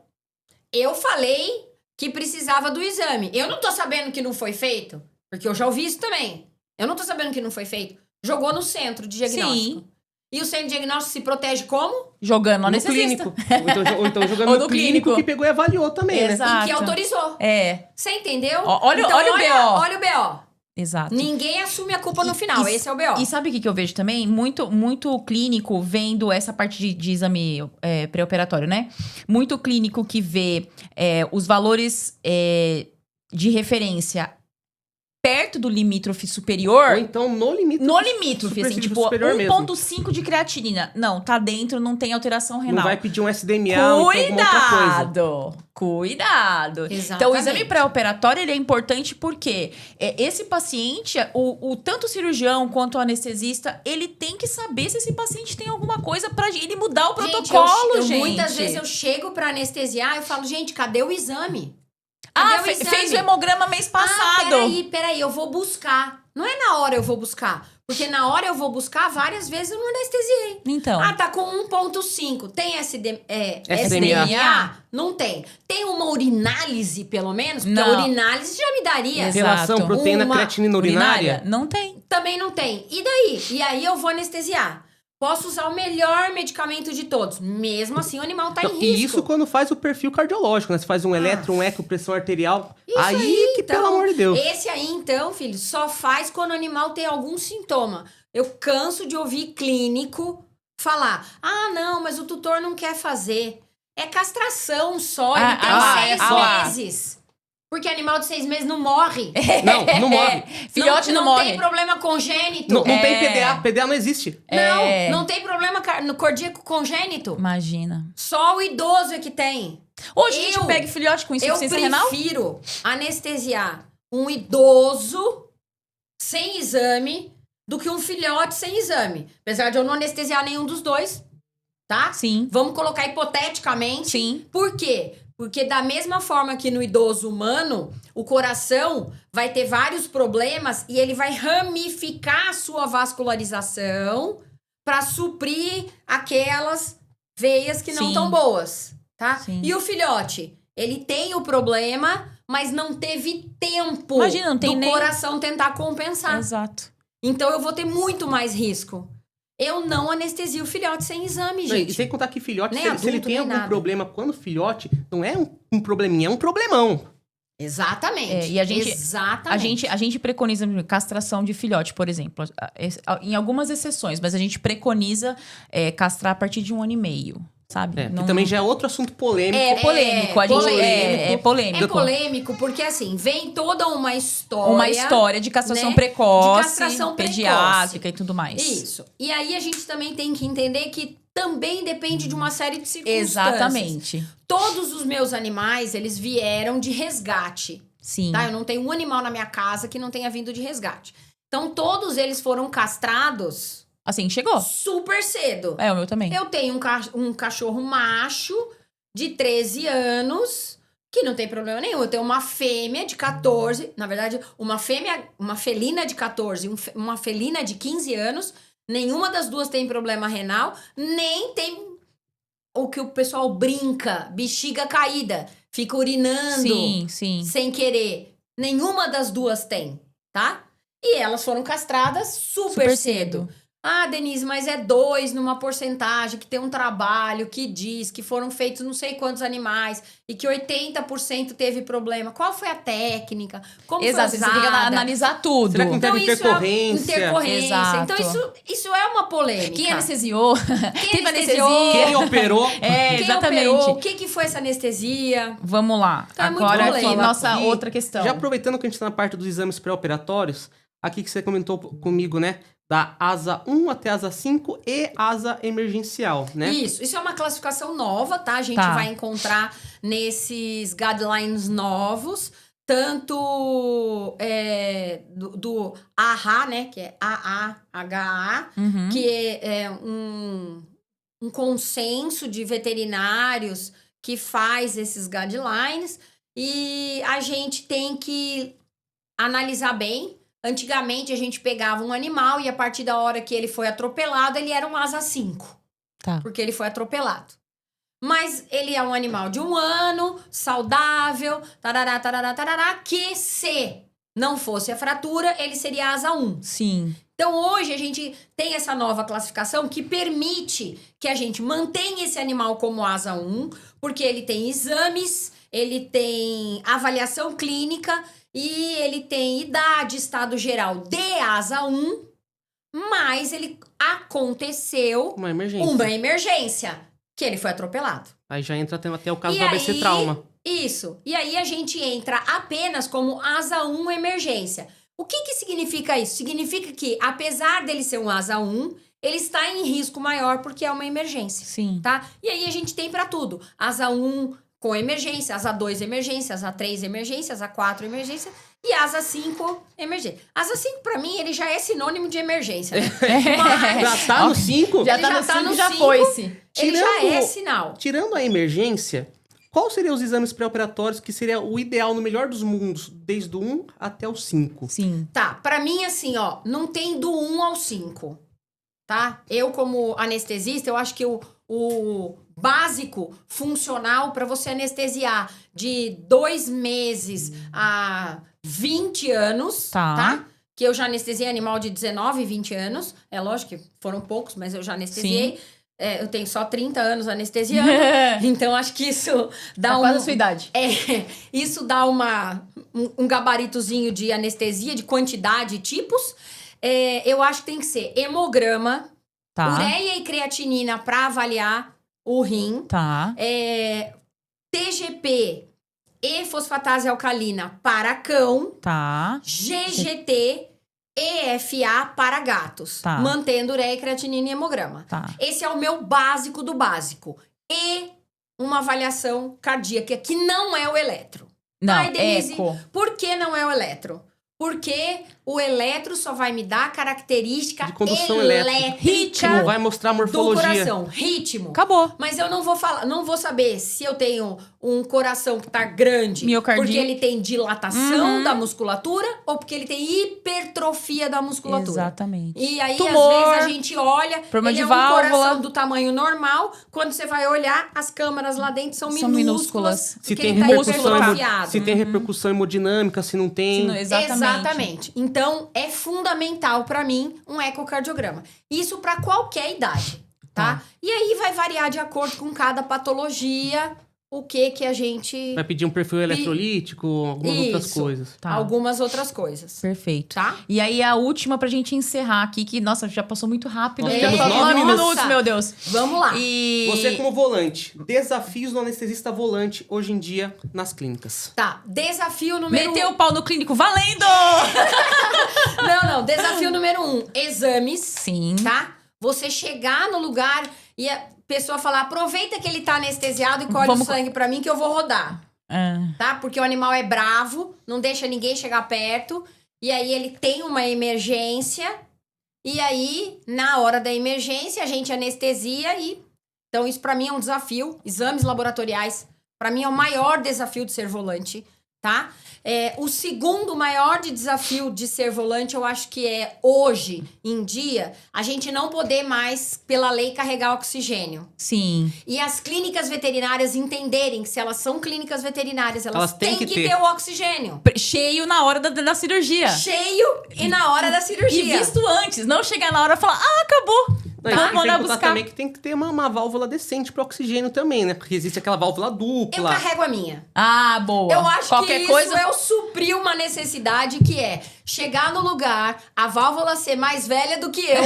Speaker 3: eu falei que precisava do exame. Eu não tô sabendo que não foi feito, porque eu já ouvi isso também. Eu não tô sabendo que não foi feito. Jogou no centro de diagnóstico.
Speaker 2: Sim.
Speaker 3: E o centro de diagnóstico se protege como?
Speaker 2: Jogando no
Speaker 1: No
Speaker 2: anestesista.
Speaker 1: clínico. Ou então jogando
Speaker 2: Ou
Speaker 1: no
Speaker 2: no
Speaker 1: clínico
Speaker 2: clínico.
Speaker 1: que pegou e avaliou também, né?
Speaker 2: Exato.
Speaker 3: E que autorizou.
Speaker 2: É,
Speaker 3: Você entendeu?
Speaker 2: Olha o BO.
Speaker 3: Olha o BO.
Speaker 2: exato.
Speaker 3: Ninguém assume a culpa no final. Esse é o BO.
Speaker 2: E sabe o que eu vejo também? Muito clínico vendo essa parte de exame pré-operatório, né? Muito clínico que vê os valores de referência perto do limítrofe superior.
Speaker 1: Ou então no limite.
Speaker 2: No limítrofe, assim, tipo,
Speaker 1: superior mesmo.
Speaker 2: 1,5 de creatinina. Não, tá dentro, não tem alteração renal.
Speaker 1: Não vai pedir um SDMA ou então alguma outra coisa.
Speaker 2: Cuidado!
Speaker 3: Exatamente.
Speaker 2: Então, o exame pré-operatório, ele é importante porque esse paciente, o tanto o cirurgião quanto o anestesista, ele tem que saber se esse paciente tem alguma coisa pra ele mudar o protocolo, gente.
Speaker 3: Muitas vezes eu chego pra anestesiar e falo, gente, cadê o exame?
Speaker 2: Ah,
Speaker 3: Cadê o exame?
Speaker 2: fez o hemograma mês passado.
Speaker 3: Peraí, eu vou buscar. Não é na hora eu vou buscar. Porque na hora eu vou buscar, várias vezes eu não anestesiei.
Speaker 2: Então.
Speaker 3: Ah, tá com 1,5. Tem
Speaker 1: SDMA?
Speaker 3: Não tem. Tem uma urinálise, pelo menos? Porque
Speaker 2: Não.
Speaker 3: a urinálise já me daria.
Speaker 2: Exato.
Speaker 1: Relação proteína
Speaker 3: Uma
Speaker 1: creatinina urinária?
Speaker 2: Não tem.
Speaker 3: Também não tem. E daí? E aí eu vou anestesiar. Posso usar o melhor medicamento de todos. Mesmo assim, o animal tá em risco.
Speaker 1: E isso quando faz o perfil cardiológico, né? Você faz um eletro, um eco, pressão arterial.
Speaker 3: Isso
Speaker 1: aí que,
Speaker 3: então,
Speaker 1: pelo amor de Deus.
Speaker 3: Esse aí, então, filho, só faz quando o animal tem algum sintoma. Eu canso de ouvir clínico falar, ah, não, mas o tutor não quer fazer. É castração só, ele tem 6 meses. Porque animal de 6 meses não morre.
Speaker 1: Não morre.
Speaker 2: Filhote não morre.
Speaker 3: Não tem problema congênito.
Speaker 1: Não tem PDA. PDA não existe.
Speaker 3: Não tem problema no cardíaco congênito.
Speaker 2: Imagina.
Speaker 3: Só o idoso é que tem.
Speaker 2: Hoje a gente pega filhote com insuficiência renal?
Speaker 3: Eu prefiro anestesiar um idoso sem exame do que um filhote sem exame. Apesar de eu não anestesiar nenhum dos dois, tá?
Speaker 2: Sim.
Speaker 3: Vamos colocar hipoteticamente.
Speaker 2: Sim.
Speaker 3: Por quê? Porque da mesma forma que no idoso humano, o coração vai ter vários problemas e ele vai ramificar a sua vascularização para suprir aquelas veias que não
Speaker 2: Sim.
Speaker 3: estão boas, tá?
Speaker 2: Sim.
Speaker 3: E o filhote? Ele tem o problema, mas não teve tempo
Speaker 2: Imagina, não tem
Speaker 3: do
Speaker 2: nem...
Speaker 3: coração tentar compensar.
Speaker 2: Exato.
Speaker 3: Então eu vou ter muito mais risco. Eu não anestesio o filhote sem exame,
Speaker 1: E
Speaker 3: gente.
Speaker 1: sem contar que filhote,
Speaker 3: Nem
Speaker 1: se ele
Speaker 3: adulto,
Speaker 1: tem
Speaker 3: nem
Speaker 1: algum
Speaker 3: nada.
Speaker 1: problema, quando filhote, não é um probleminha, é um problemão.
Speaker 3: Exatamente.
Speaker 2: E a gente-
Speaker 3: Exatamente.
Speaker 2: A gente preconiza castração de filhote, por exemplo. Em algumas exceções, mas a gente preconiza castrar a partir de 1 ano e meio, sabe?
Speaker 1: Que também já é outro assunto polêmico.
Speaker 2: É polêmico. A gente é polêmico.
Speaker 3: É polêmico porque, assim, vem toda uma história...
Speaker 2: Uma história de castração
Speaker 3: né,
Speaker 2: precoce,
Speaker 3: de castração
Speaker 2: pediátrica e tudo mais.
Speaker 3: Isso. E aí a gente também tem que entender que também depende de uma série de circunstâncias.
Speaker 2: Exatamente.
Speaker 3: Todos os meus animais, eles vieram de resgate.
Speaker 2: Sim.
Speaker 3: Tá? Eu não tenho um animal na minha casa que não tenha vindo de resgate. Então, todos eles foram castrados
Speaker 2: Assim, chegou.
Speaker 3: super cedo.
Speaker 2: É, o meu também.
Speaker 3: Eu tenho um cachorro macho de 13 anos, que não tem problema nenhum. Eu tenho uma fêmea de 14, na verdade, uma felina de 14, uma felina de 15 anos. Nenhuma das duas tem problema renal, nem tem o que o pessoal brinca, bexiga caída, fica urinando
Speaker 2: Sim.
Speaker 3: sem querer. Nenhuma das duas tem, tá? E elas foram castradas super cedo. Ah, Denise, mas é 2 numa porcentagem que tem um trabalho que diz que foram feitos não sei quantos animais e que 80% teve problema. Qual foi a técnica? Como
Speaker 2: Exato,
Speaker 3: foi
Speaker 2: você tem que
Speaker 3: usada?
Speaker 2: analisar tudo.
Speaker 1: Será que não teve
Speaker 3: Então,
Speaker 1: intercorrência?
Speaker 3: intercorrência.
Speaker 2: Exato.
Speaker 3: Então, isso é uma polêmica.
Speaker 2: Quem anestesiou?
Speaker 3: Quem
Speaker 2: Teve
Speaker 3: anestesiou?
Speaker 2: anestesia?
Speaker 1: Quem operou?
Speaker 2: É,
Speaker 3: Quem
Speaker 2: exatamente.
Speaker 3: operou? O que foi essa anestesia?
Speaker 2: Vamos lá.
Speaker 3: Então é muito
Speaker 2: Agora aqui,
Speaker 3: polêmico.
Speaker 2: nossa
Speaker 1: E
Speaker 2: outra questão.
Speaker 1: Já aproveitando que a gente está na parte dos exames pré-operatórios, aqui que você comentou comigo, né? Da asa 1 até asa 5 e asa emergencial, né?
Speaker 3: Isso é uma classificação nova, tá? A gente
Speaker 2: Tá.
Speaker 3: vai encontrar nesses guidelines novos, tanto do AHA, né? Que é AAHA,
Speaker 2: Uhum.
Speaker 3: que é um consenso de veterinários que faz esses guidelines, e a gente tem que analisar bem. Antigamente, a gente pegava um animal e a partir da hora que ele foi atropelado, ele era um asa 5.
Speaker 2: Tá.
Speaker 3: Porque ele foi atropelado. Mas ele é um animal de 1 ano, saudável, tarará, que se não fosse a fratura, ele seria asa 1.
Speaker 2: Sim.
Speaker 3: Então, hoje, a gente tem essa nova classificação que permite que a gente mantenha esse animal como asa 1, porque ele tem exames, ele tem avaliação clínica e ele tem idade, estado geral de asa 1, mas ele aconteceu
Speaker 1: Uma emergência.
Speaker 3: uma emergência, que ele foi atropelado.
Speaker 1: Aí já entra até o caso
Speaker 3: E
Speaker 1: do ABC
Speaker 3: aí-
Speaker 1: trauma.
Speaker 3: Isso. E aí a gente entra apenas como asa 1 emergência. O que significa isso? Significa que, apesar dele ser um asa 1, ele está em risco maior porque é uma emergência,
Speaker 2: Sim.
Speaker 3: tá? E aí a gente tem pra tudo. Asa 1 com emergência, asa 2 emergência, asa 3 emergência, asa 4 emergência e asa 5 emergência. Asa 5 pra mim ele já é sinônimo de emergência, né?
Speaker 1: Já tá no 5?
Speaker 2: Já
Speaker 3: Ele
Speaker 2: tá
Speaker 3: já
Speaker 2: no
Speaker 3: tá
Speaker 2: 5,
Speaker 3: no
Speaker 2: já
Speaker 3: 5.
Speaker 2: foi-se.
Speaker 3: Ele já
Speaker 1: Tirando-
Speaker 3: é sinal.
Speaker 1: Tirando a emergência, qual seriam os exames pré-operatórios que seria o ideal no melhor dos mundos, desde o 1 até o 5?
Speaker 2: Sim.
Speaker 3: Tá, pra mim assim, ó, não tem do 1 ao 5, tá? Eu como anestesista, eu acho que o básico funcional pra você anestesiar de 2 meses a 20 anos,
Speaker 2: Tá.
Speaker 3: Que eu já anestesiei animal de 19, 20 anos. É lógico que foram poucos, mas eu já anestesiei. Eu tenho só 30 anos anestesiando. Então, acho que isso dá
Speaker 2: Tá quase a sua idade.
Speaker 3: isso dá um gabaritozinho de anestesia, de quantidade e tipos. Eu acho que tem que ser hemograma,
Speaker 2: Tá.
Speaker 3: ureia e creatinina para avaliar o rim,
Speaker 2: Tá.
Speaker 3: TGP e fosfatase alcalina para cão,
Speaker 2: Tá.
Speaker 3: GGT, EFA para gatos,
Speaker 2: Tá.
Speaker 3: mantendo ureia, creatinina e hemograma.
Speaker 2: Tá.
Speaker 3: Esse é o meu básico do básico. E uma avaliação cardíaca, que não é o eletro.
Speaker 2: Não,
Speaker 3: Ai, Denise,
Speaker 2: eco.
Speaker 3: Por que não é o eletro? Porque o eletro só vai me dar característica
Speaker 1: De condução elétrica.
Speaker 3: elétrica
Speaker 1: Não vai mostrar a
Speaker 3: do
Speaker 1: morfologia.
Speaker 3: coração. Ritmo.
Speaker 2: Acabou.
Speaker 3: Mas eu não vou falar, não vou saber se eu tenho um coração que tá grande
Speaker 2: Miocardite.
Speaker 3: porque ele tem dilatação da musculatura ou porque ele tem hipertrofia da musculatura.
Speaker 2: Exatamente.
Speaker 3: E aí,
Speaker 2: Tumor,
Speaker 3: às vezes, a gente olha,
Speaker 2: problema
Speaker 3: ele
Speaker 2: de
Speaker 3: é um
Speaker 2: válvula.
Speaker 3: coração do tamanho normal. Quando você vai olhar, as câmaras lá dentro são
Speaker 2: São
Speaker 3: minúsculas.
Speaker 2: minúsculas.
Speaker 1: Se
Speaker 3: porque
Speaker 1: tem,
Speaker 3: ele tá
Speaker 1: repercussão,
Speaker 3: hipertrofiado.
Speaker 1: se tem repercussão hemodinâmica, se não tem.
Speaker 3: Exatamente. Então, é fundamental pra mim um ecocardiograma. Isso pra qualquer idade, tá? E aí vai variar de acordo com cada patologia, o que a gente...
Speaker 1: Vai pedir um perfil eletrolítico, algumas outras
Speaker 3: Isso.
Speaker 1: coisas.
Speaker 2: Tá.
Speaker 3: Algumas outras coisas,
Speaker 2: Perfeito.
Speaker 3: tá?
Speaker 2: E aí, a última pra gente encerrar aqui, que, nossa, já passou muito rápido.
Speaker 1: Nós
Speaker 2: Já
Speaker 1: temos
Speaker 2: falou
Speaker 1: 9
Speaker 2: minutos, meu Deus.
Speaker 3: Vamos lá.
Speaker 2: E...
Speaker 1: Você como volante, desafios do anestesista volante hoje em dia nas clínicas.
Speaker 3: Tá, desafio número
Speaker 2: Meteu o pau no clínico, valendo!
Speaker 3: Não, desafio número 1, exames.
Speaker 2: Sim.
Speaker 3: Tá? Você chegar no lugar e a pessoa falar, aproveita que ele tá anestesiado e colhe
Speaker 2: Vamos
Speaker 3: o sangue pra mim que eu vou rodar.
Speaker 2: Ah,
Speaker 3: Tá? Porque o animal é bravo, não deixa ninguém chegar perto. E aí ele tem uma emergência. E aí, na hora da emergência, a gente anestesia e... Então, isso pra mim é um desafio. Exames laboratoriais, pra mim é o maior desafio de ser volante, tá? O segundo maior desafio de ser volante, eu acho que é hoje em dia, a gente não poder mais, pela lei, carregar oxigênio.
Speaker 2: sim.
Speaker 3: E as clínicas veterinárias entenderem que se elas são clínicas veterinárias, elas têm que ter o oxigênio.
Speaker 2: Cheio na hora da cirurgia.
Speaker 3: Cheio e na hora da cirurgia.
Speaker 2: E visto antes, não chegar na hora e falar, acabou.
Speaker 1: Não, e
Speaker 2: Vamos
Speaker 1: sem
Speaker 2: mandar
Speaker 1: contar
Speaker 2: buscar.
Speaker 1: também que tem que ter uma válvula decente para oxigênio também, né? Porque existe aquela válvula
Speaker 3: Eu
Speaker 1: dupla.
Speaker 3: carrego a minha.
Speaker 2: Ah, boa.
Speaker 3: Eu acho
Speaker 2: Qualquer
Speaker 3: que isso
Speaker 2: coisa...
Speaker 3: eu supri uma necessidade que é chegar no lugar, a válvula ser mais velha do que eu.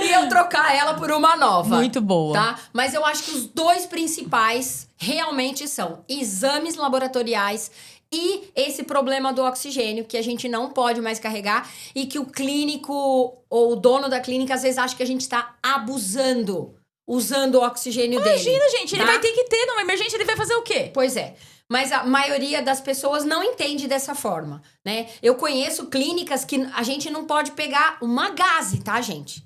Speaker 3: E eu trocar ela por uma nova.
Speaker 2: Muito boa.
Speaker 3: Tá? Mas eu acho que os dois principais realmente são exames laboratoriais e esse problema do oxigênio, que a gente não pode mais carregar e que o clínico ou o dono da clínica às vezes acha que a gente tá abusando, usando o oxigênio dele.
Speaker 2: Imagina, gente, ele
Speaker 3: tá?
Speaker 2: vai ter que ter numa emergência, ele vai fazer o quê?
Speaker 3: Pois é. Mas a maioria das pessoas não entende dessa forma, né? Eu conheço clínicas que a gente não pode pegar uma gase, tá, gente?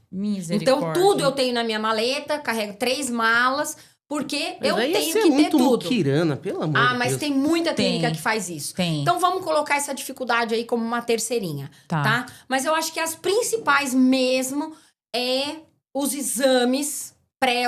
Speaker 3: Então, tudo eu tenho na minha maleta, carrego 3 malas, porque
Speaker 1: Mas
Speaker 3: eu
Speaker 1: aí ia
Speaker 3: tenho
Speaker 1: ser
Speaker 3: que ter
Speaker 1: muito
Speaker 3: tudo.
Speaker 1: muquirana, pelo amor
Speaker 3: Ah,
Speaker 1: de
Speaker 3: mas
Speaker 1: Deus.
Speaker 3: tem muita clínica
Speaker 2: Tem.
Speaker 3: que faz isso.
Speaker 2: Tem.
Speaker 3: Então, vamos colocar essa dificuldade aí como uma terceirinha,
Speaker 2: Tá.
Speaker 3: tá? Mas eu acho que as principais mesmo é os exames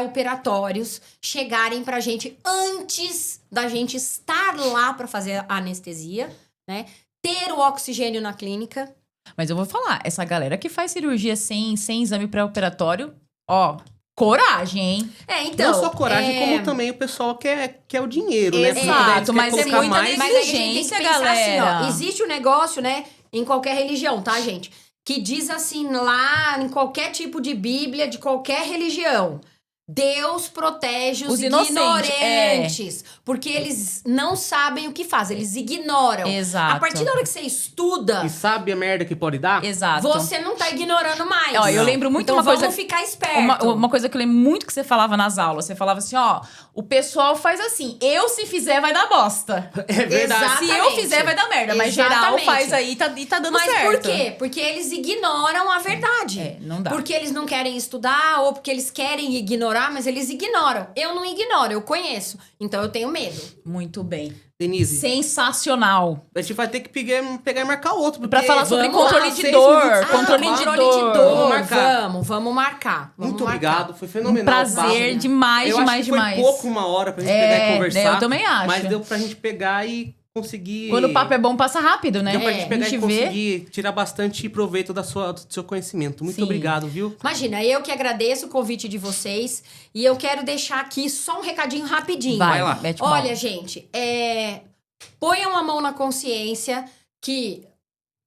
Speaker 3: pré-operatórios chegarem pra gente antes da gente estar lá pra fazer a anestesia, né? Ter o oxigênio na clínica.
Speaker 2: Mas eu vou falar, essa galera que faz cirurgia sem exame pré-operatório, ó, coragem, hein?
Speaker 3: Então...
Speaker 1: Não só coragem, como também o pessoal quer o dinheiro, né? Porque
Speaker 2: Exato,
Speaker 1: eles querem
Speaker 2: mas é
Speaker 1: colocar
Speaker 2: muita
Speaker 1: mais.
Speaker 3: Mas aí a gente tem que
Speaker 2: Negligência,
Speaker 3: pensar
Speaker 2: galera.
Speaker 3: assim, ó. Existe um negócio, né? Em qualquer religião, tá, gente? Que diz assim lá, em qualquer tipo de bíblia, de qualquer religião. Deus protege os
Speaker 2: inocentes,
Speaker 3: ignorantes. Porque eles não sabem o que fazem, eles ignoram.
Speaker 2: Exato.
Speaker 3: A partir da hora que você estuda,
Speaker 1: E sabe a merda que pode dar?
Speaker 2: Exato.
Speaker 3: você não tá ignorando mais.
Speaker 2: Ó, eu lembro muito
Speaker 3: então
Speaker 2: uma
Speaker 3: vamos
Speaker 2: coisa-
Speaker 3: ficar esperto.
Speaker 2: Uma coisa que eu lembro muito que você falava nas aulas. Você falava assim, ó, o pessoal faz assim, eu se fizer vai dar bosta.
Speaker 1: É verdade.
Speaker 3: Exato.
Speaker 2: Se eu fizer vai dar merda, mas geral
Speaker 3: Exatamente.
Speaker 2: faz aí e tá dando
Speaker 3: Mas
Speaker 2: certo.
Speaker 3: por quê? Porque eles ignoram a verdade.
Speaker 2: É, não dá.
Speaker 3: Porque eles não querem estudar ou porque eles querem ignorar, mas eles ignoram. Eu não ignoro, eu conheço. Então eu tenho medo.
Speaker 2: Muito bem.
Speaker 1: Denise,
Speaker 2: Sensacional.
Speaker 1: a gente vai ter que pegar e marcar outro. Porque
Speaker 2: Pra falar sobre
Speaker 3: Vamos lá,
Speaker 2: controle de
Speaker 1: 6
Speaker 2: dor.
Speaker 1: minutos.
Speaker 2: Controle
Speaker 1: Ah,
Speaker 2: de
Speaker 3: Controle
Speaker 2: dor.
Speaker 3: de dor.
Speaker 1: Vamos marcar.
Speaker 3: Vamos marcar. Vamos
Speaker 1: Muito
Speaker 3: marcar.
Speaker 1: obrigado, foi
Speaker 2: Um
Speaker 1: fenomenal. o papo.
Speaker 2: prazer demais,
Speaker 1: Eu
Speaker 2: demais,
Speaker 1: acho que foi
Speaker 2: demais.
Speaker 1: pouco uma hora pra gente pegar e conversar.
Speaker 2: né, eu também acho.
Speaker 1: Mas deu pra gente pegar e conseguir...
Speaker 2: Quando o papo é bom, passa rápido, né?
Speaker 1: Deu pra gente pegar
Speaker 2: a gente
Speaker 1: e
Speaker 2: vê.
Speaker 1: conseguir tirar bastante proveito do seu conhecimento. Muito
Speaker 2: Sim.
Speaker 1: obrigado, viu?
Speaker 3: Imagina, eu que agradeço o convite de vocês. E eu quero deixar aqui só um recadinho rapidinho.
Speaker 2: Vai
Speaker 1: lá.
Speaker 2: mete bala.
Speaker 3: Olha, gente, ponham a mão na consciência que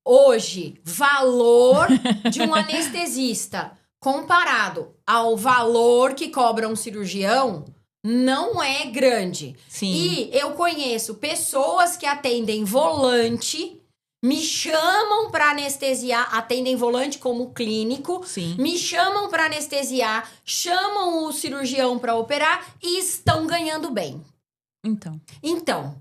Speaker 3: hoje, valor de um anestesista comparado ao valor que cobra um cirurgião não é grande.
Speaker 2: Sim.
Speaker 3: E eu conheço pessoas que atendem volante, me chamam para anestesiar, atendem volante como clínico,
Speaker 2: Sim.
Speaker 3: me chamam para anestesiar, chamam o cirurgião para operar e estão ganhando bem.
Speaker 2: Então.
Speaker 3: Então,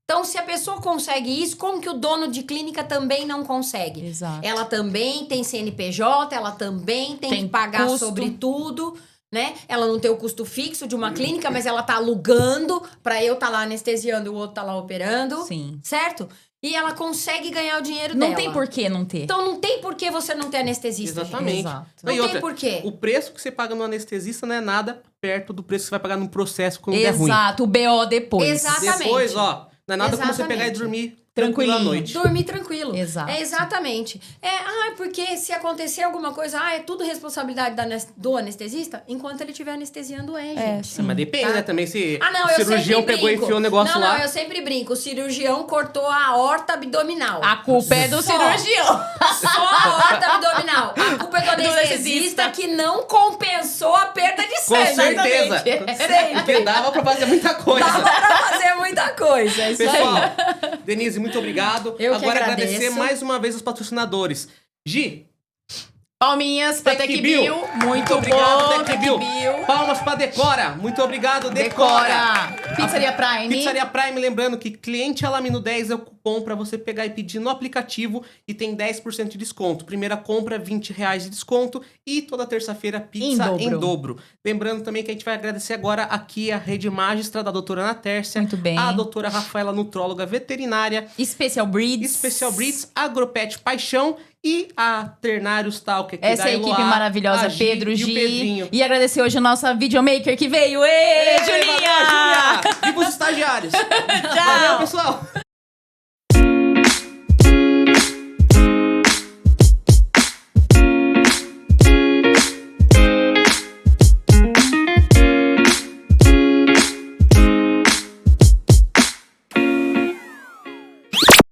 Speaker 3: Então, se a pessoa consegue isso, como que o dono de clínica também não consegue?
Speaker 2: Exato.
Speaker 3: Ela também tem CNPJ, ela também tem que pagar
Speaker 2: custo.
Speaker 3: sobre tudo, né? Ela não tem o custo fixo de uma clínica, mas ela tá alugando pra eu tá lá anestesiando e o outro tá lá operando.
Speaker 2: Sim.
Speaker 3: Certo? E ela consegue ganhar o dinheiro
Speaker 2: Não
Speaker 3: dela.
Speaker 2: tem por que não ter.
Speaker 3: Então não tem por que você não ter anestesista.
Speaker 1: Exatamente.
Speaker 3: Gente.
Speaker 2: Exato.
Speaker 3: Não
Speaker 1: E
Speaker 3: tem
Speaker 1: outra,
Speaker 3: por quê.
Speaker 1: O preço que você paga no anestesista não é nada perto do preço que você vai pagar num processo quando der ruim.
Speaker 2: Exato, o BO depois.
Speaker 3: Exatamente.
Speaker 1: Depois, ó, não é nada como você
Speaker 3: Exatamente.
Speaker 1: pegar e dormir tranquilo à
Speaker 2: Tranquilinho.
Speaker 1: noite.
Speaker 3: Dormir tranquilo.
Speaker 2: Exato.
Speaker 3: É exatamente. Porque se acontecer alguma coisa, é tudo responsabilidade do anestesista, enquanto ele estiver anestesiando, gente.
Speaker 2: sim.
Speaker 1: Mas depende,
Speaker 3: Tá.
Speaker 1: né? Também se
Speaker 3: Não,
Speaker 1: o
Speaker 3: eu
Speaker 1: cirurgião
Speaker 3: sempre
Speaker 1: pegou e
Speaker 3: brinco.
Speaker 1: enfiou o negócio lá.
Speaker 3: Não, eu sempre brinco. O cirurgião cortou a aorta abdominal.
Speaker 2: A culpa é do
Speaker 3: Só.
Speaker 2: cirurgião.
Speaker 3: Só a aorta abdominal. A culpa é do
Speaker 2: Do
Speaker 3: anestesista
Speaker 2: anestesista.
Speaker 3: que não compensou a perda de
Speaker 1: Com
Speaker 3: sangue.
Speaker 1: certeza.
Speaker 3: Sempre.
Speaker 1: Porque dava pra fazer muita coisa.
Speaker 3: Dava pra fazer muita coisa. Isso
Speaker 1: Pessoal,
Speaker 3: aí.
Speaker 1: Denise, muito obrigado.
Speaker 3: Eu que
Speaker 1: Agora
Speaker 3: agradeço.
Speaker 1: agradecer mais uma vez os patrocinadores. Gi,
Speaker 2: Palminhas pra
Speaker 1: TecBill.
Speaker 2: TecBill. Muito
Speaker 1: obrigado,
Speaker 2: bom,
Speaker 1: TecBill. Palmas pra Decora. Muito obrigado, Decora.
Speaker 2: Pizzaria Prime.
Speaker 1: Pizzaria Prime, lembrando que cliente Alamino 10 é o cupom pra você pegar e pedir no aplicativo e tem 10% de desconto. Primeira compra, R$20 de desconto e toda terça-feira pizza
Speaker 2: Em dobro.
Speaker 1: Lembrando também que a gente vai agradecer agora aqui a Rede Magistra da doutora Ana Tércia.
Speaker 2: Muito bem.
Speaker 1: A doutora Rafaela, nutróloga veterinária.
Speaker 2: Special Breeds.
Speaker 1: Special Breeds, Agropet Paixão e a Ternários Talk aqui
Speaker 2: Essa
Speaker 1: da
Speaker 2: equipe
Speaker 1: Eloá,
Speaker 2: maravilhosa,
Speaker 1: a Gi
Speaker 2: Pedro,
Speaker 1: e
Speaker 2: Gi.
Speaker 1: o Pedrinho.
Speaker 2: E agradecer hoje a nossa videomaker que veio. Ê,
Speaker 1: Ei,
Speaker 2: Julinha!
Speaker 1: valeu, Julinha! Viva os estagiários! Valeu, pessoal!